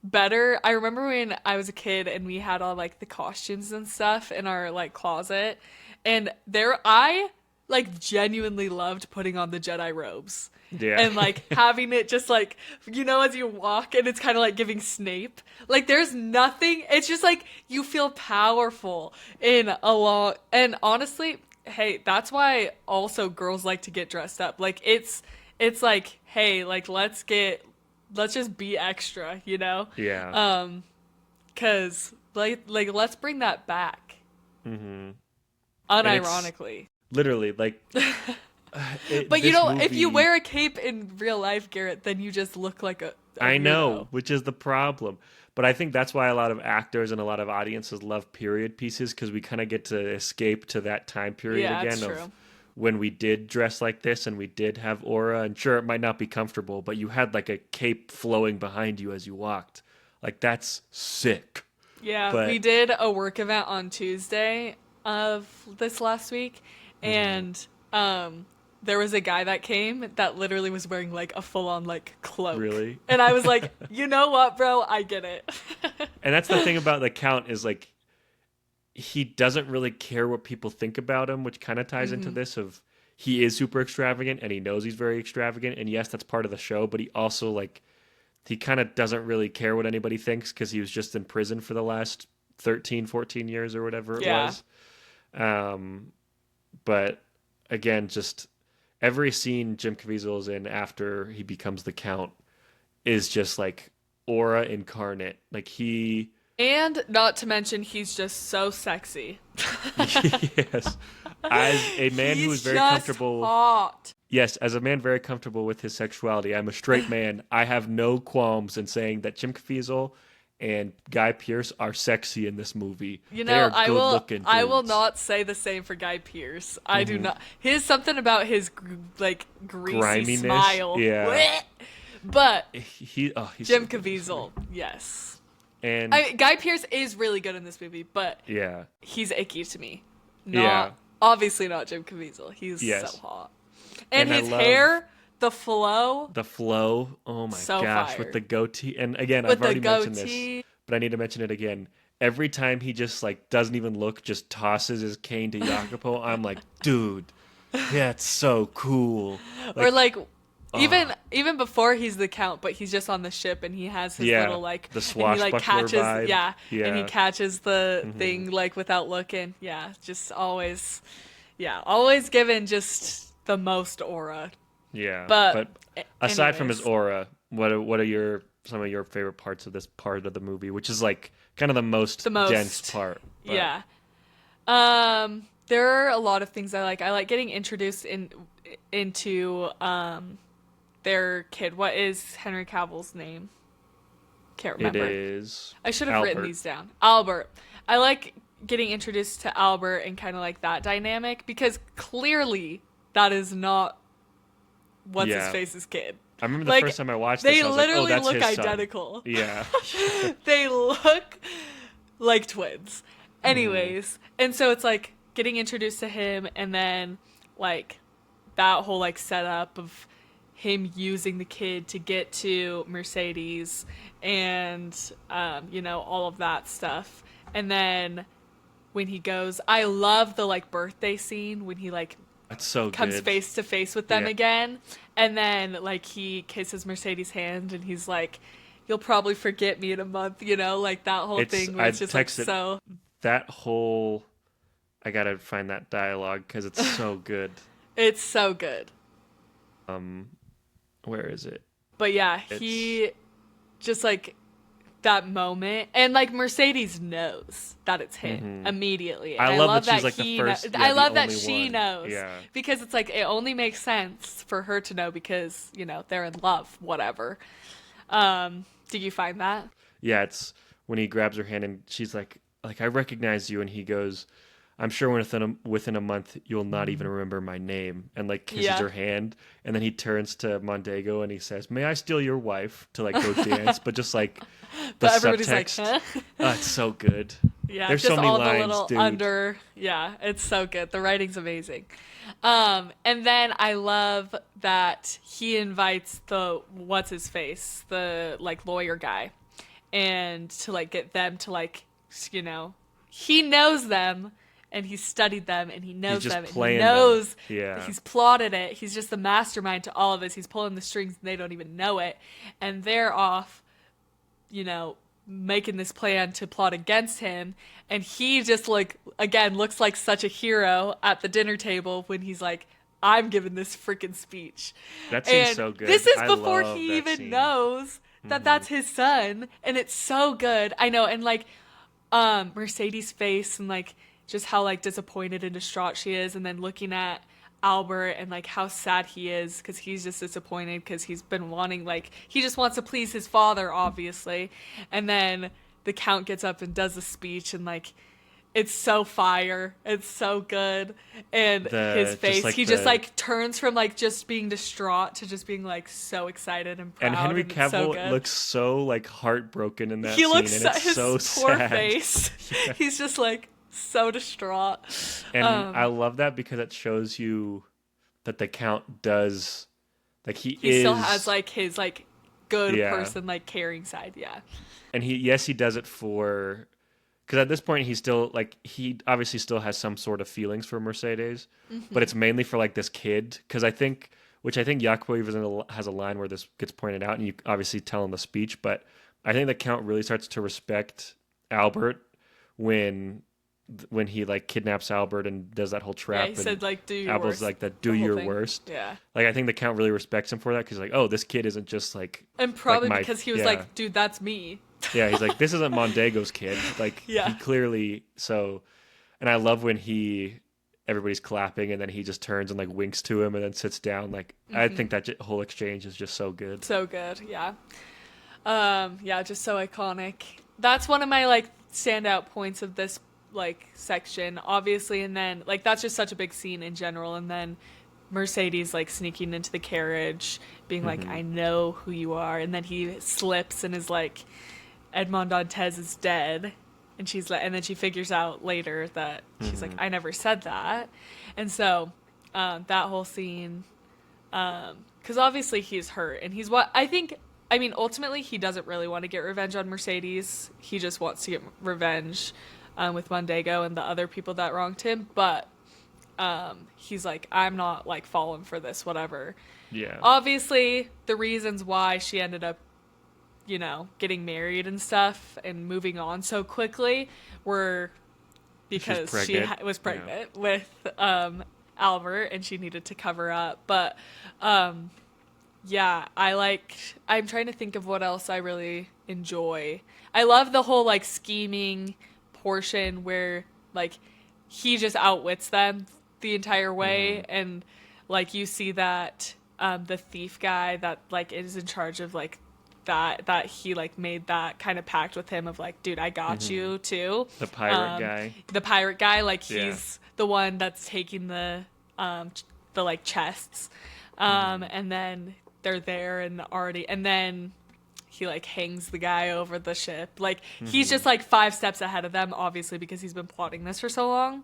better. I remember when I was a kid and we had all like the costumes and stuff in our like closet, and there I like genuinely loved putting on the Jedi robes. Yeah. And like having it just like as you walk and it's kind of like giving Snape. Like there's nothing. It's just like you feel powerful in a lot. And honestly, hey, that's why also girls like to get dressed up. Like it's like, hey, like let's just be extra, you know? Yeah. 'Cause like let's bring that back. Hmm. And it's Unironically. literally like But this if you movie. wear a cape in real life, Garrett, then you just look like a I know, weirdo. which is the problem. But I think that's why a lot of actors and a lot of audiences love period pieces because we kind of get to escape to that time period Yeah, again it's of true. when we did dress like this and we did have aura. And sure, it might not be comfortable, but you had like a cape flowing behind you as you walked. Like that's sick. Yeah, we But did a work event on Tuesday of this last week, mhm, and there was a guy that came that literally was wearing like a full on like cloak. really. And I was like, you know what, bro? I get it. And that's the thing about the Count is like he doesn't really care what people think about him, which kind of ties into this of he is super extravagant and he knows he's very extravagant and yes, that's part of the show, but he also like he kind of doesn't really care what anybody thinks because he was just in prison for the last 13, 14 years or whatever it Yeah. was. Um, but again, just every scene Jim Caviezel is in after he becomes the Count is just like aura incarnate. Like he, And not to mention, he's just so sexy. yes, as a man who is He's very just comfortable. hot. Yes, as a man very comfortable with his sexuality, I'm a straight man. I have no qualms in saying that Jim Caviezel and Guy Pearce are sexy in this movie. They are I good will looking I will dudes. not say the same for Guy Pearce. I do not. His something about his like greasy Griminess, smile. yeah. Blech. But He's Jim so good in this movie. Caviezel, yes. And Guy Pearce is really good in this movie, but yeah, he's icky to me. yeah, Not obviously not Jim Caviezel. He's so yes. hot, and And I his love hair, the flow, the flow. Oh my so gosh, with fire the goatee. And again, I've with the already mentioned this, goatee. but I need to mention it again. Every time he just like doesn't even look, just tosses his cane to Jacopo, I'm like, dude, that's so cool. Or Like, like oh even before he's the count, but he's just on the ship and he has his yeah, little like the and he like swashbuckler catches vibe. yeah, and he Yeah, catches the hmm thing like without looking. Yeah, just always always given just the most aura. yeah. But But aside from his anyways, aura, what are your some of your favorite parts of this part of the movie, which is like kind of the most the dense most part? But yeah. There are a lot of things I like. I like getting introduced into their kid. What is Henry Cavill's name? Can't it remember. is I should have written Albert. these down. Albert. I like getting introduced to Albert and kind of like that dynamic because clearly that is not what's his Yeah, face's kid. I remember the Like first time I watched this, they I was like, "Oh, literally that's look his son." identical. Yeah. They look like twins. hmm Anyways, and so it's like getting introduced to him and then like that whole like setup of him using the kid to get to Mercedes and all of that stuff. And then when he goes, I love the like birthday scene when he like That's so comes good. face to face with them Yeah. again and then like he kisses Mercedes' hand and he's like you'll probably forget me in a month, like that whole It's thing where I it's just like texted so that whole I got to find that dialogue cuz it's so good. it's so good. Um where is it? But yeah, It's he just like that moment and like Mercedes knows that it's him hmm immediately and I I love love that she's that like the first, yeah, I the love that only she one. knows Yeah. because it's like it only makes sense for her to know because they're in love whatever. Did you find that? Yeah, it's when he grabs her hand and she's like I recognize you, and he goes, I'm sure within a month you'll not even remember my name, and like kisses Yeah. her hand, and then he turns to Mondego and he says, "May I steal your wife?" to like go dance, but just like the But everybody's like subtext. huh. It's so good. Yeah, There's so just many all the lines, little dude. under. Yeah, it's so good. The writing's amazing. And then I love that he invites the what's his face, the like lawyer guy, and to like get them to like, you know, he knows them and he's studied them and he He's knows just them and he playing them. knows Yeah. he's plotted it. He's just the mastermind to all of this. He's pulling the strings and they don't even know it. And they're off, making this plan to plot against him, and he just like again looks like such a hero at the dinner table when he's like I'm giving this freaking speech. That scene's And so good. this is I before love he that even scene. knows that hmm that's his son, and it's so good. I know. And like Mercedes' face and like just how like disappointed and distraught she is, and then looking at Albert and like how sad he is because he's just disappointed because he's been wanting like he just wants to please his father obviously, and then the count gets up and does a speech and like it's so fire, it's so good, and his The just face like he just the like turns from like just being distraught to just being like so excited and and proud Henry and it's so Cavill good. looks so like heartbroken in that He scene, looks and so, it's his so poor sad. face. Yeah. He's just like so distraught. And I Um, love that because it shows you that the Count does like he he still has is like his like good yeah, person like caring side. Yeah. and he does it for because at this point he's still like he obviously still has some sort of feelings for Mercedes, but Hmm. it's mainly for like this kid because I think Jacopo even has a line where this gets pointed out, and you obviously tell in the speech, but I think the Count really starts to respect Albert when when he like kidnaps Albert and does that whole Yeah. He trap, and said like do your Albert's worst. like that do The whole your thing. worst. Yeah. Like I think the Count really respects him for that because like, oh, this kid isn't just And like probably my because he was yeah. like, dude, that's me. Yeah, he's like, this isn't Mondego's kid. Like he Yeah. clearly so, and I love when everybody's clapping and then he just turns and like winks to him and then sits down. Like I think that whole exchange is just so good. So good. Yeah. Yeah, just so iconic. That's one of my like standout points of this like section, obviously, and then like that's just such a big scene in general, and then Mercedes like sneaking into the carriage, being like, hmm "I know who you are," and then he slips and is like, Edmond Dantes is dead, and she's like, and then she figures out later that she's like, Hmm. I never said that, and so that whole scene, because obviously he's hurt, and he's what I think. I mean, ultimately, he doesn't really want to get revenge on Mercedes. He just wants to get revenge with Mondego and the other people that wronged him. But he's like, I'm not like falling for this, whatever. Yeah. Obviously, the reasons why she ended up, getting married and stuff and moving on so quickly were She's because she pregnant. was Yeah. pregnant with Albert and she needed to cover up. But yeah, I'm trying to think of what else I really enjoy. I love the whole like scheming portion where like he just outwits them the entire Hmm. way, and like you see that the thief guy that like is in charge of like that he like made that kind of pact with him of like, dude, I got Hmm. you too. The pirate um guy. the pirate guy, like Yeah. he's the one that's taking um the like chests, Hmm. and then they're there and already, and then he like hangs the guy over the ship. Like he's Hmm. just like 5 steps ahead of them, obviously because he's been plotting this for so long.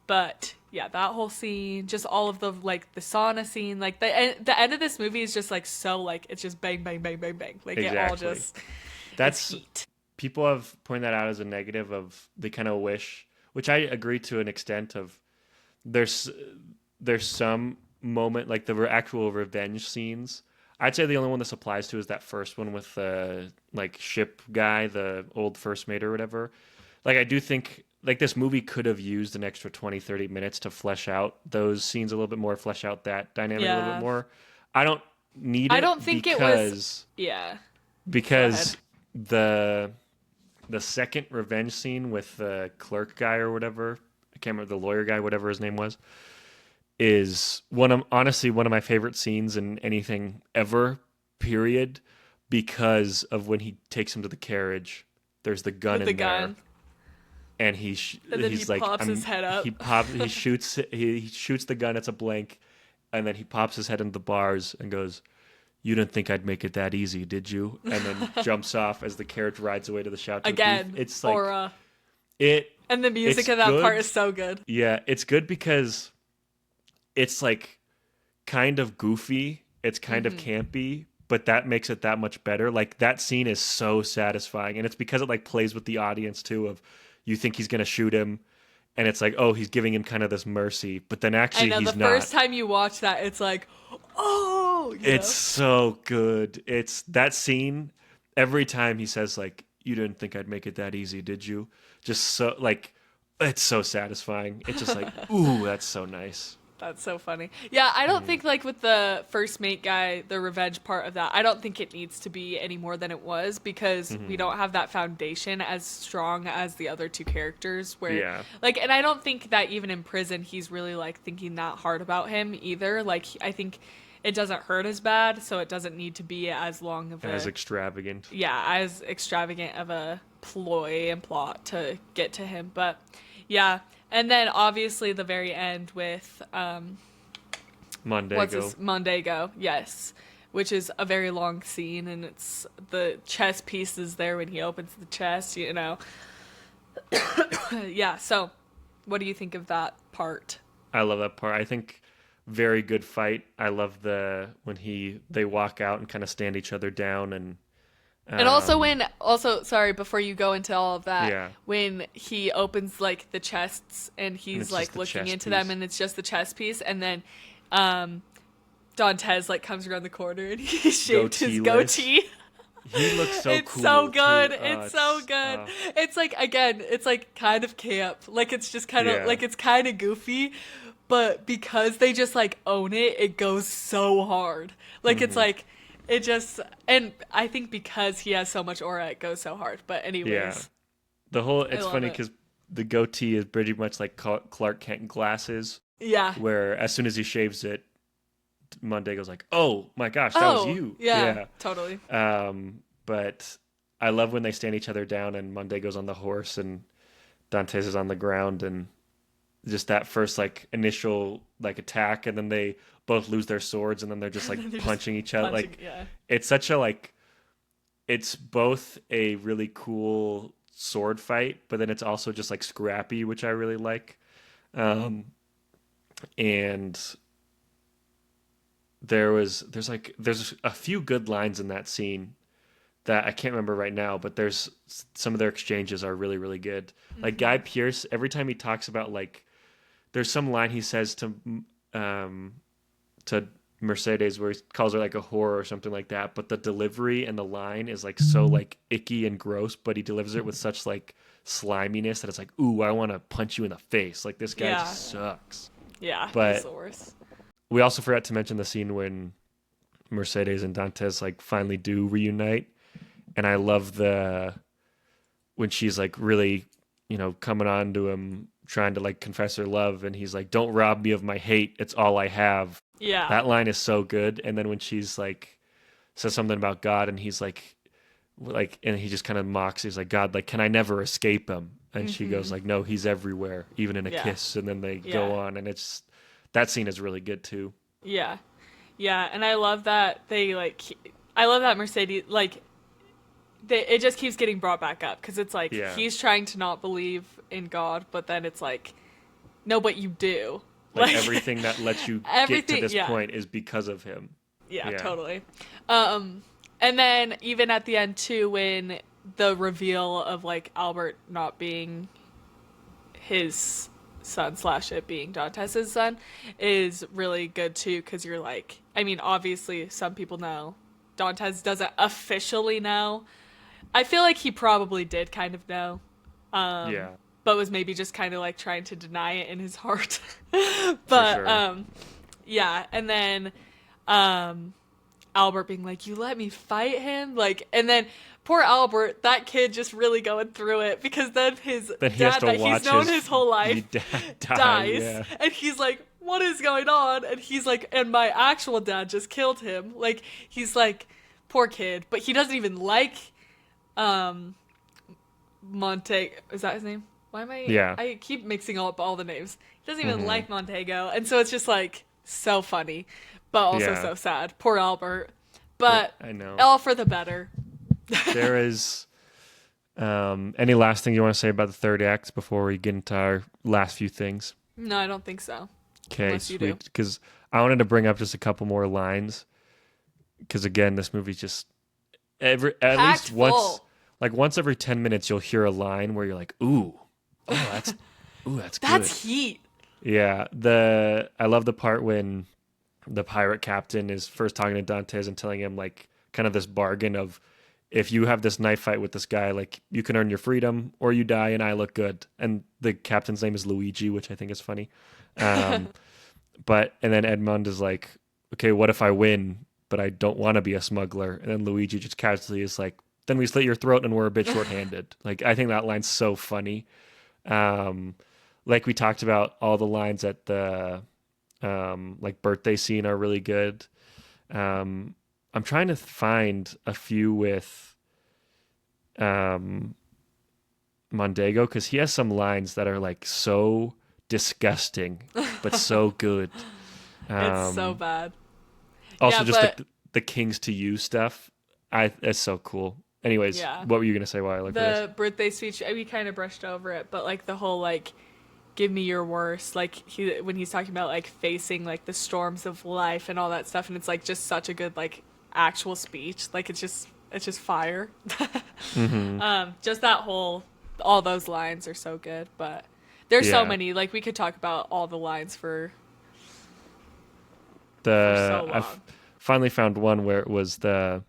But yeah, that whole scene, just all of the like the sauna scene, like the end of this movie is just like so like it's just bang bang bang bang bang, like it all Exactly. just it's That's heat. people have pointed that out as a negative of they kind of wish, which I agree to an extent of there's there's some moment like the actual revenge scenes. I'd say the only one this applies to is that first one with the like ship guy, the old first mate or whatever. Like I do think like this movie could have used an extra 20, 30 minutes to flesh out those scenes a little bit more, flesh out that dynamic a little bit Yeah, more. I don't need I don't it think it was. because Yeah, go ahead. because the the second revenge scene with the clerk guy or whatever, I can't remember, the lawyer guy, whatever his name was, is one of honestly one of my favorite scenes in anything ever, period, because of when he takes him to the carriage. There's the gun With the in there, gun, and and then he he's like pops his head up. he shoots the gun. It's a blank, and then he pops his head into the bars and goes, "You didn't think I'd make it that easy, did you?" And then jumps off as the carriage rides away to the Chateau Thief. Again, It's like aura, it. and the It's music of that part good. is so good. Yeah, it's good because it's like kind of goofy. It's kind of campy, but that makes it that much better. Like that scene is so satisfying, and it's because it like plays with the audience too. Of you think he's gonna shoot him, and it's like, oh, he's giving him kind of this mercy, but then I actually know the he's not. first time you watch that, it's like, oh, It's so good. It's that scene. Every time he says like, "You didn't think I'd make it that easy, did you?" Just so like, it's so satisfying. It's just like, ooh, that's so nice. That's so funny. Yeah, I don't Mm-hmm. think like with the first mate guy, the revenge part of that, I don't think it needs to be any more than it was because we Mm-hmm. don't have that foundation as strong as the other two characters where Yeah. like, and I don't think that even in prison he's really like thinking that hard about him either. Like I think it doesn't hurt as bad, so it doesn't need to be as long of As a, extravagant. yeah, as extravagant of a ploy and plot to get to him. But yeah, and then obviously the very end with what's Mondego. his Mondego, yes, which is a very long scene, and it's the chess pieces there when he opens the chest, yeah. So, what do you think of that part? I love that part. I think very good fight. I love the when they walk out and kind of stand each other down and And also um when also sorry before you go into all of that, yeah, when he opens like the chests and and he's it's just like the looking chess into them piece. and it's just the chess piece, and then um Dantes like comes around the corner and he shaved his Goateeless. goatee. He looks so It's so cool too. good. It's so good. Uh, It's like again, it's like kind of camp. Like it's just kind of yeah. like it's kind of goofy, but because they just like own it, it goes so hard. Like it's Hmm. like it just, and I think because he has so much aura, it goes so hard. But Yeah. anyways, The whole I it's love funny it. because the goatee is pretty much like Clark Kent glasses, Yeah. where as soon as he shaves it, Mondego's like, "Oh my gosh, that was Oh, you." yeah, Yeah. totally. But I love when they stand each other down and Mondego's on the horse and Dantes is on the ground and just that first like initial like attack and then they both lose their swords and then they're just And then like they're just punching each other punching. like Yeah. it's such a like it's both a really cool sword fight, but then it's also just like scrappy, which I really like. Um, and there's a few good lines in that scene that I can't remember right now, but there's some of their exchanges are really really good. Like Guy Hmm. Pearce, every time he talks about like, there's some line he says um to Mercedes where he calls her like a whore or something like that, but the delivery and the line is like so like icky and gross, but he delivers it with such like sliminess that it's like, ooh, I want to punch you in the face. Like this guy Yeah. just sucks. Yeah. He's But the worst. we also forgot to mention the scene when Mercedes and Dantes like finally do reunite, and I love the when she's like really, coming on to him trying to like confess her love, and he's like, "Don't rob me of my hate. It's all I have." Yeah. That line is so good. And then when she's like says something about God, and he's and he just kind of mocks. He's like, "God, like, can I never escape him?" And she goes Hmm. like, "No, he's everywhere, even in a Yeah. kiss." And then they Yeah. go on, and it's that scene is really good too. Yeah. Yeah. And I love that they like. I love that Mercedes like. It just keeps getting brought back up because it's like Yeah, he's trying to not believe in God, but then it's like, no, but you do. like Like everything that lets you get to everything. this Yeah. point is because of him. Yeah. Yeah. Totally. Um, and then even at the end too, when the reveal of like Albert not being his son slash it being Dantes' son is really good too because you're like, I mean, obviously some people know. Dantes doesn't officially know. I feel like he probably did kind of know, Yeah, but was maybe just kind of like trying to deny it in his heart. for but sure. yeah, and then um, Albert being like, "You let me fight him," like, and then poor Albert, that kid just really going through it because then his Then he has dad to that he's watch known his his whole life dad die. dies, Yeah. and he's like, "What is going on?" And he's like, "And my actual dad just killed him." Like, he's like, poor kid, but he doesn't even like um Monte. Is that his name? Why am I? Yeah. I keep mixing up all the names. He doesn't even Hmm. like Montego, and so it's just like so funny, but also Yeah. so sad. Poor Albert, but I know. all for the better. There is any last thing you want to say about the third act before we get into our last few things? No, I don't think so. Okay, Unless you do. sweet. Because I wanted to bring up just a couple more lines. Because again, this movie's just at Packed least once, full. like once every 10 minutes, you'll hear a line where you're like, "Ooh, oh, that's good." That's heat. Yeah, I love the part when the pirate captain is first talking to Dantes and telling him like kind of this bargain of, if you have this knife fight with this guy, like you can earn your freedom or you die and I look good. And the captain's name is Luigi, which I think is funny. Um, but and then Edmund is like, okay, what if I win, but I don't want to be a smuggler? And then Luigi just casually is like, then we slit your throat and we're a bit shorthanded. Like I think that line's so funny. Um, like we talked about, all the lines at the like birthday scene are really good. Um, I'm trying to find a few with um, Mondego because he has some lines that are like so disgusting but so good. It's so Um, bad. Also, Yeah, just but the Kings to You stuff. It's so cool. Anyways, yeah. what were you gonna say while I look for this? The birthday speech, we kind of brushed over it, but like the whole like give me your worst, like when he's talking about like facing like the storms of life and all that stuff, and it's like just such a good like actual speech. Like it's just fire. Hmm. Just that whole all those lines are so good, but there's so Yeah, many. Like we could talk about all the lines for the so I've long. finally found one where it was the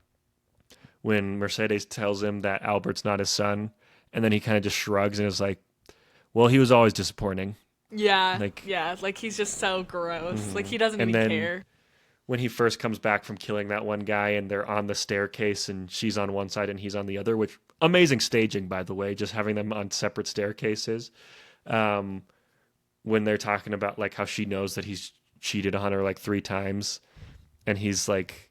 when Mercedes tells him that Albert's not his son, and then he kind of just shrugs and is like, "Well, he was always disappointing." Yeah, Like, yeah. Like he's just so gross. Like mhm. he doesn't And even then care. when he first comes back from killing that one guy, and they're on the staircase, and she's on one side and he's on the other, which amazing staging, by the way, just having them on separate staircases. Um, when they're talking about like how she knows that he's cheated on her like 3 times, and he's like,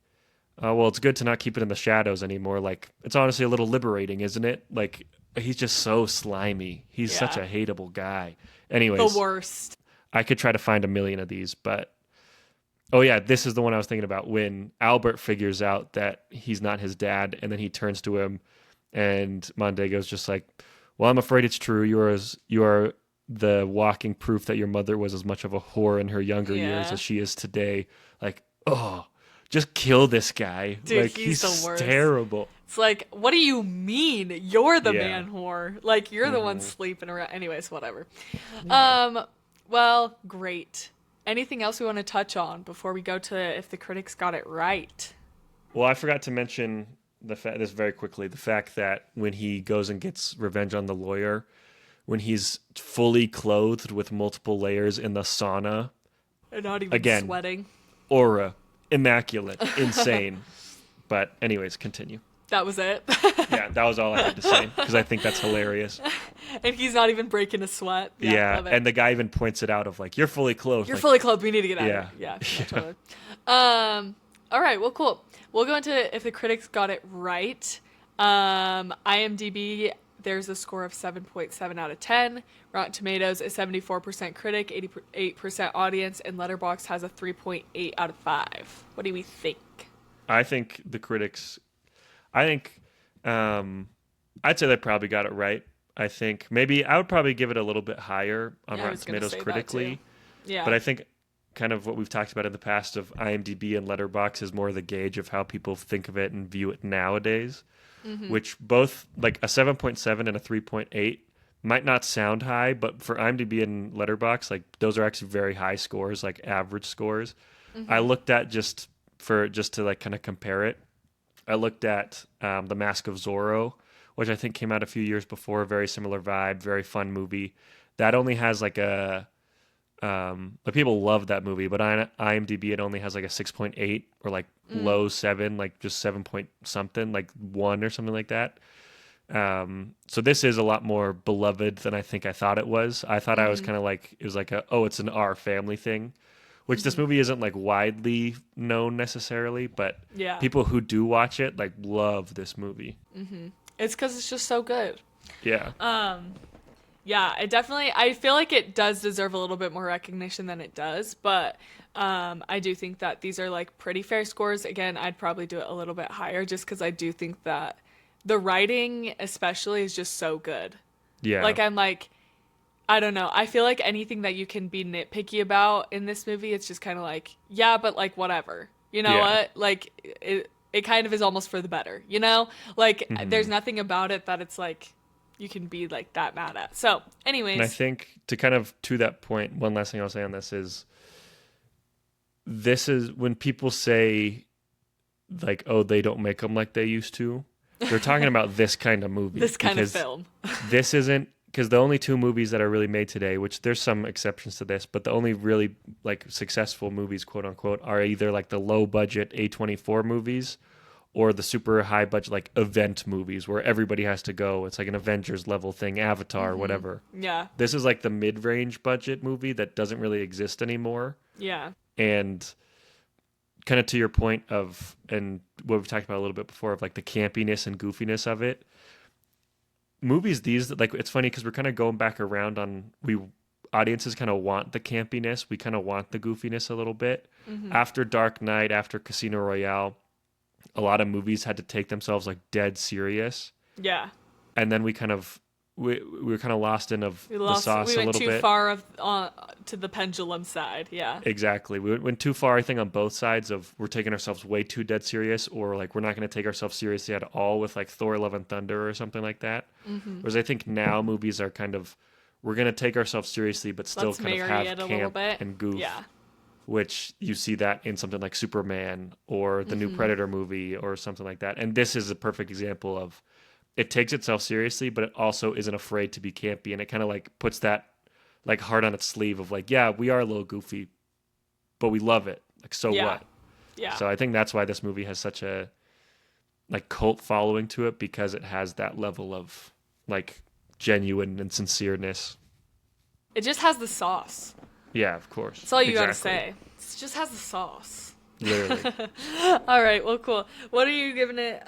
"Oh, well, it's good to not keep it in the shadows anymore. Like, it's honestly a little liberating, isn't it?" Like, he's just so slimy. He's such Yeah, a hateable guy. the Anyways, worst. I could try to find a million of these, but Oh yeah, this is the one I was thinking about when Albert figures out that he's not his dad, and then he turns to him, and Mondego's just like, "Well, I'm afraid it's true. You are the walking proof that your mother was as much of a whore in her younger years Yeah. as she is today." Like, oh, just kill this guy. Dude, Like he's the he's worst. terrible. It's like, what do you mean? You're the Yeah. man whore. Like, you're the one Hmm. sleeping around. Anyways, whatever. Yeah. Um, well, great. Anything else we want to touch on before we go to if the critics got it right? Well, I forgot to mention this very quickly. The fact that when he goes and gets revenge on the lawyer, when he's fully clothed with multiple layers in the sauna, And not even again, sweating. aura, immaculate, insane. But anyways, continue. That was it. Yeah, that was all I had to say because I think that's hilarious. And he's not even breaking a sweat. Yeah, Yeah, love it. and the guy even points it out of like, "You're fully clothed." You're Like, fully clothed. We need to get out of yeah, here. Yeah, yeah. totally. All right. Well, cool. We'll go into if the critics got it right. IMDb, there's a score of 7.7 out of 10. Rotten Tomatoes is 74% critic, 88% audience, and Letterboxd has a 3.8 out of 5. What do we think? I think the critics. I think, I'd say they probably got it right. I think maybe I would probably give it a little bit higher on Yeah, I Rotten was gonna Tomatoes say that too. critically. Yeah. But I think kind of what we've talked about in the past of IMDb and Letterboxd is more the gauge of how people think of it and view it nowadays, which both like a 7.7 and a 3.8 might not sound high, but for IMDb and Letterboxd, like those are actually very high scores, like average scores. I looked at just to like kind of compare it. I looked at The Mask of Zorro, which I think came out a few years before, very similar vibe, very fun movie. That only has like like people love that movie, but on IMDb it only has like a 6.8 or like low 7, like just 7 point something, like 1 or something like that. So this is a lot more beloved than I think I thought it was. I thought I was kind of like it was like it's an our family thing, which this movie isn't like widely known necessarily, but Yeah. people who do watch it like love this movie. It's because it's just so good. Yeah. Yeah, it definitely. I feel like it does deserve a little bit more recognition than it does, but I do think that these are like pretty fair scores. Again, I'd probably do it a little bit higher just because I do think that the writing, especially, is just so good. Yeah. Like I'm like, I don't know. I feel like anything that you can be nitpicky about in this movie, it's just kind of like, yeah, but like whatever. You know Yeah. what? Like it kind of is almost for the better. You know, like there's Mhm. nothing about it that it's like you can be like that mad at. So, And I anyways, think to kind of to that point, one last thing I'll say on this is when people say like, oh, they don't make them like they used to. They're talking about this kind of movie this kind of because film. this isn't because the only two movies that are really made today, which there's some exceptions to this, but the only really like successful movies, quote unquote, are either like the low budget A24 movies or the super high budget like event movies where everybody has to go. It's like an Avengers level thing, Avatar, whatever. Yeah, This is like the mid-range budget movie that doesn't really exist anymore. yeah, And kind of to your point of and what we've talked about a little bit before of like the campiness and goofiness of it. Movies these like it's funny because we're kind of going back around on we audiences kind of want the campiness, we kind of want the goofiness a little bit. After Dark Knight, after Casino Royale, a lot of movies had to take themselves like dead serious, yeah. and then we were kind of lost in of We the lost. sauce We a went little too bit. far to the pendulum side. Yeah, Exactly. We went too far, I think, on both sides of we're taking ourselves way too dead serious, or like we're not going to take ourselves seriously at all with like Thor: Love and Thunder or something like that. Whereas I think now movies are kind of we're going to take ourselves seriously, but still let's kind of marry have it a little camp bit. and goof. Yeah, Which you see that in something like Superman or the new Predator movie or something like that. And this is a perfect example of it takes itself seriously, but it also isn't afraid to be campy, and it kind of like puts that like heart on its sleeve of like, yeah, we are a little goofy, but we love it. Like, so yeah, what? yeah. So I think that's why this movie has such a like cult following to it because it has that level of like genuine and sincereness. It just has the sauce. Yeah, of course. That's all you gotta Exactly. say. It just has the sauce. Literally. All right. Well, cool. What are you giving it?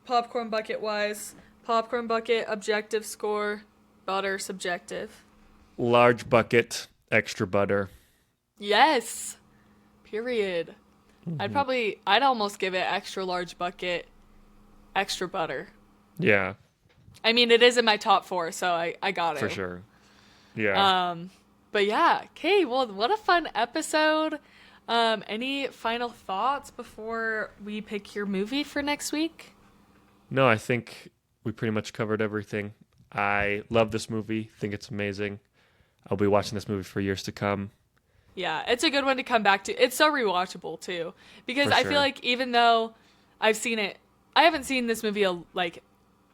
Popcorn bucket wise. Popcorn bucket objective score. Butter subjective. Large bucket, extra butter. Yes. Period. Hmm. I'd almost give it extra large bucket, extra butter. Yeah, I mean, it is in my top four, so I got for to. sure. Yeah. But yeah, okay, well, what a fun episode. Any final thoughts before we pick your movie for next week? No, I think we pretty much covered everything. I love this movie. Think it's amazing. I'll be watching this movie for years to come. Yeah, it's a good one to come back to. It's so rewatchable too, because For I feel sure. like even though I've seen it, I haven't seen this movie like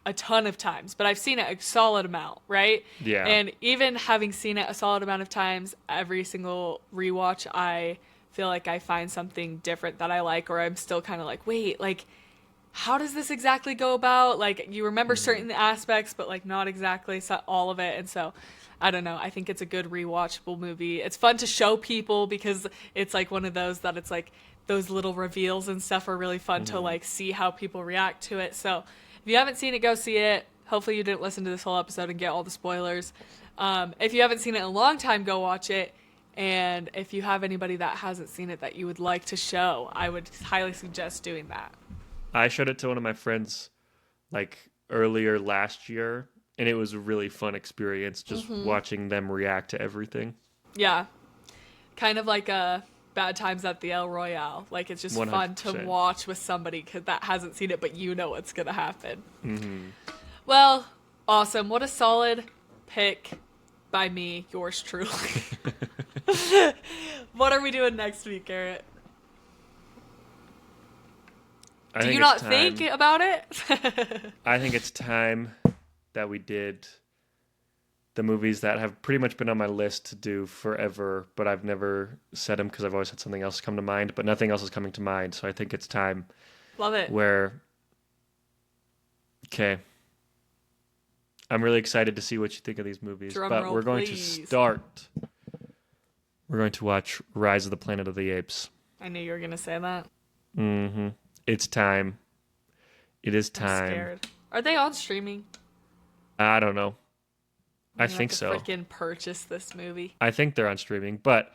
a ton of times, but I've seen it a solid amount, right? Yeah. And even having seen it a solid amount of times, every single rewatch, I feel like I find something different that I like, or I'm still kind of like, wait, like, how does this exactly go about? Like, you remember Hmm. certain aspects, but like not exactly all of it. And so, I don't know. I think it's a good rewatchable movie. It's fun to show people because it's like one of those that it's like those little reveals and stuff are really fun to Hmm. like see how people react to it. So if you haven't seen it, go see it. Hopefully you didn't listen to this whole episode and get all the spoilers. If you haven't seen it in a long time, go watch it. And if you have anybody that hasn't seen it that you would like to show, I would highly suggest doing that. I showed it to one of my friends like earlier last year, and it was a really fun experience just watching them react to everything. Yeah, kind of like a Bad Times at the El Royale. Like it's just fun to 100%. watch with somebody that hasn't seen it, but you know what's gonna happen. Hmm. Well, awesome! What a solid pick by me, yours truly. What are we doing next week, Garrett? I Do you think it's not think time. about it? I think it's time that we did the movies that have pretty much been on my list to do forever, but I've never said them because I've always had something else come to mind, but nothing else is coming to mind. So I think it's time Love it. where, okay, I'm really excited to see what you think of these movies, Drum but roll, we're going to please. start. We're going to watch Rise of the Planet of the Apes. I knew you were gonna say that. Hmm. It's time. It is I'm time. scared. Are they on streaming? I don't know. I'm I gonna have think to so. freaking purchase this movie. I think they're on streaming, but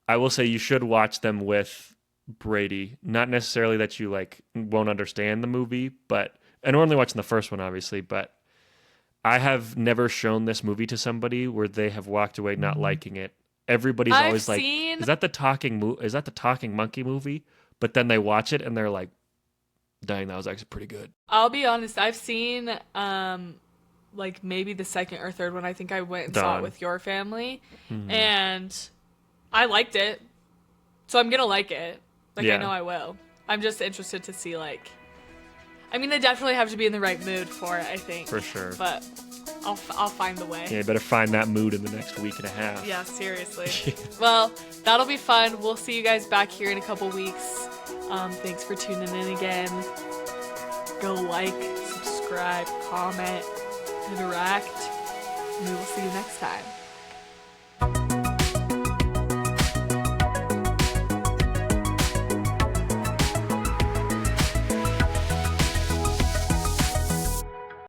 I will say you should watch them with Brady. Not necessarily that you like won't understand the movie, but and we're only watching the first one, obviously. But I have never shown this movie to somebody where they have walked away not liking it. Everybody's I've always like, seen "Is that the Is that the talking monkey movie?" But then they watch it and they're like, "Dang, that was actually pretty good." I'll be honest, I've seen like maybe the second or third one. I think I went and saw it Done. with your family Hmm. and I liked it. So I'm going to like it. Like I Yeah, know I will. I'm just interested to see like I mean, I definitely have to be in the right mood for it, I think. for sure. But I'll find the way. Yeah, you better find that mood in the next week and a half. Yeah, seriously. Well, that'll be fun. We'll see you guys back here in a couple weeks. Thanks for tuning in again. Go like, subscribe, comment, interact, and we will see you next time.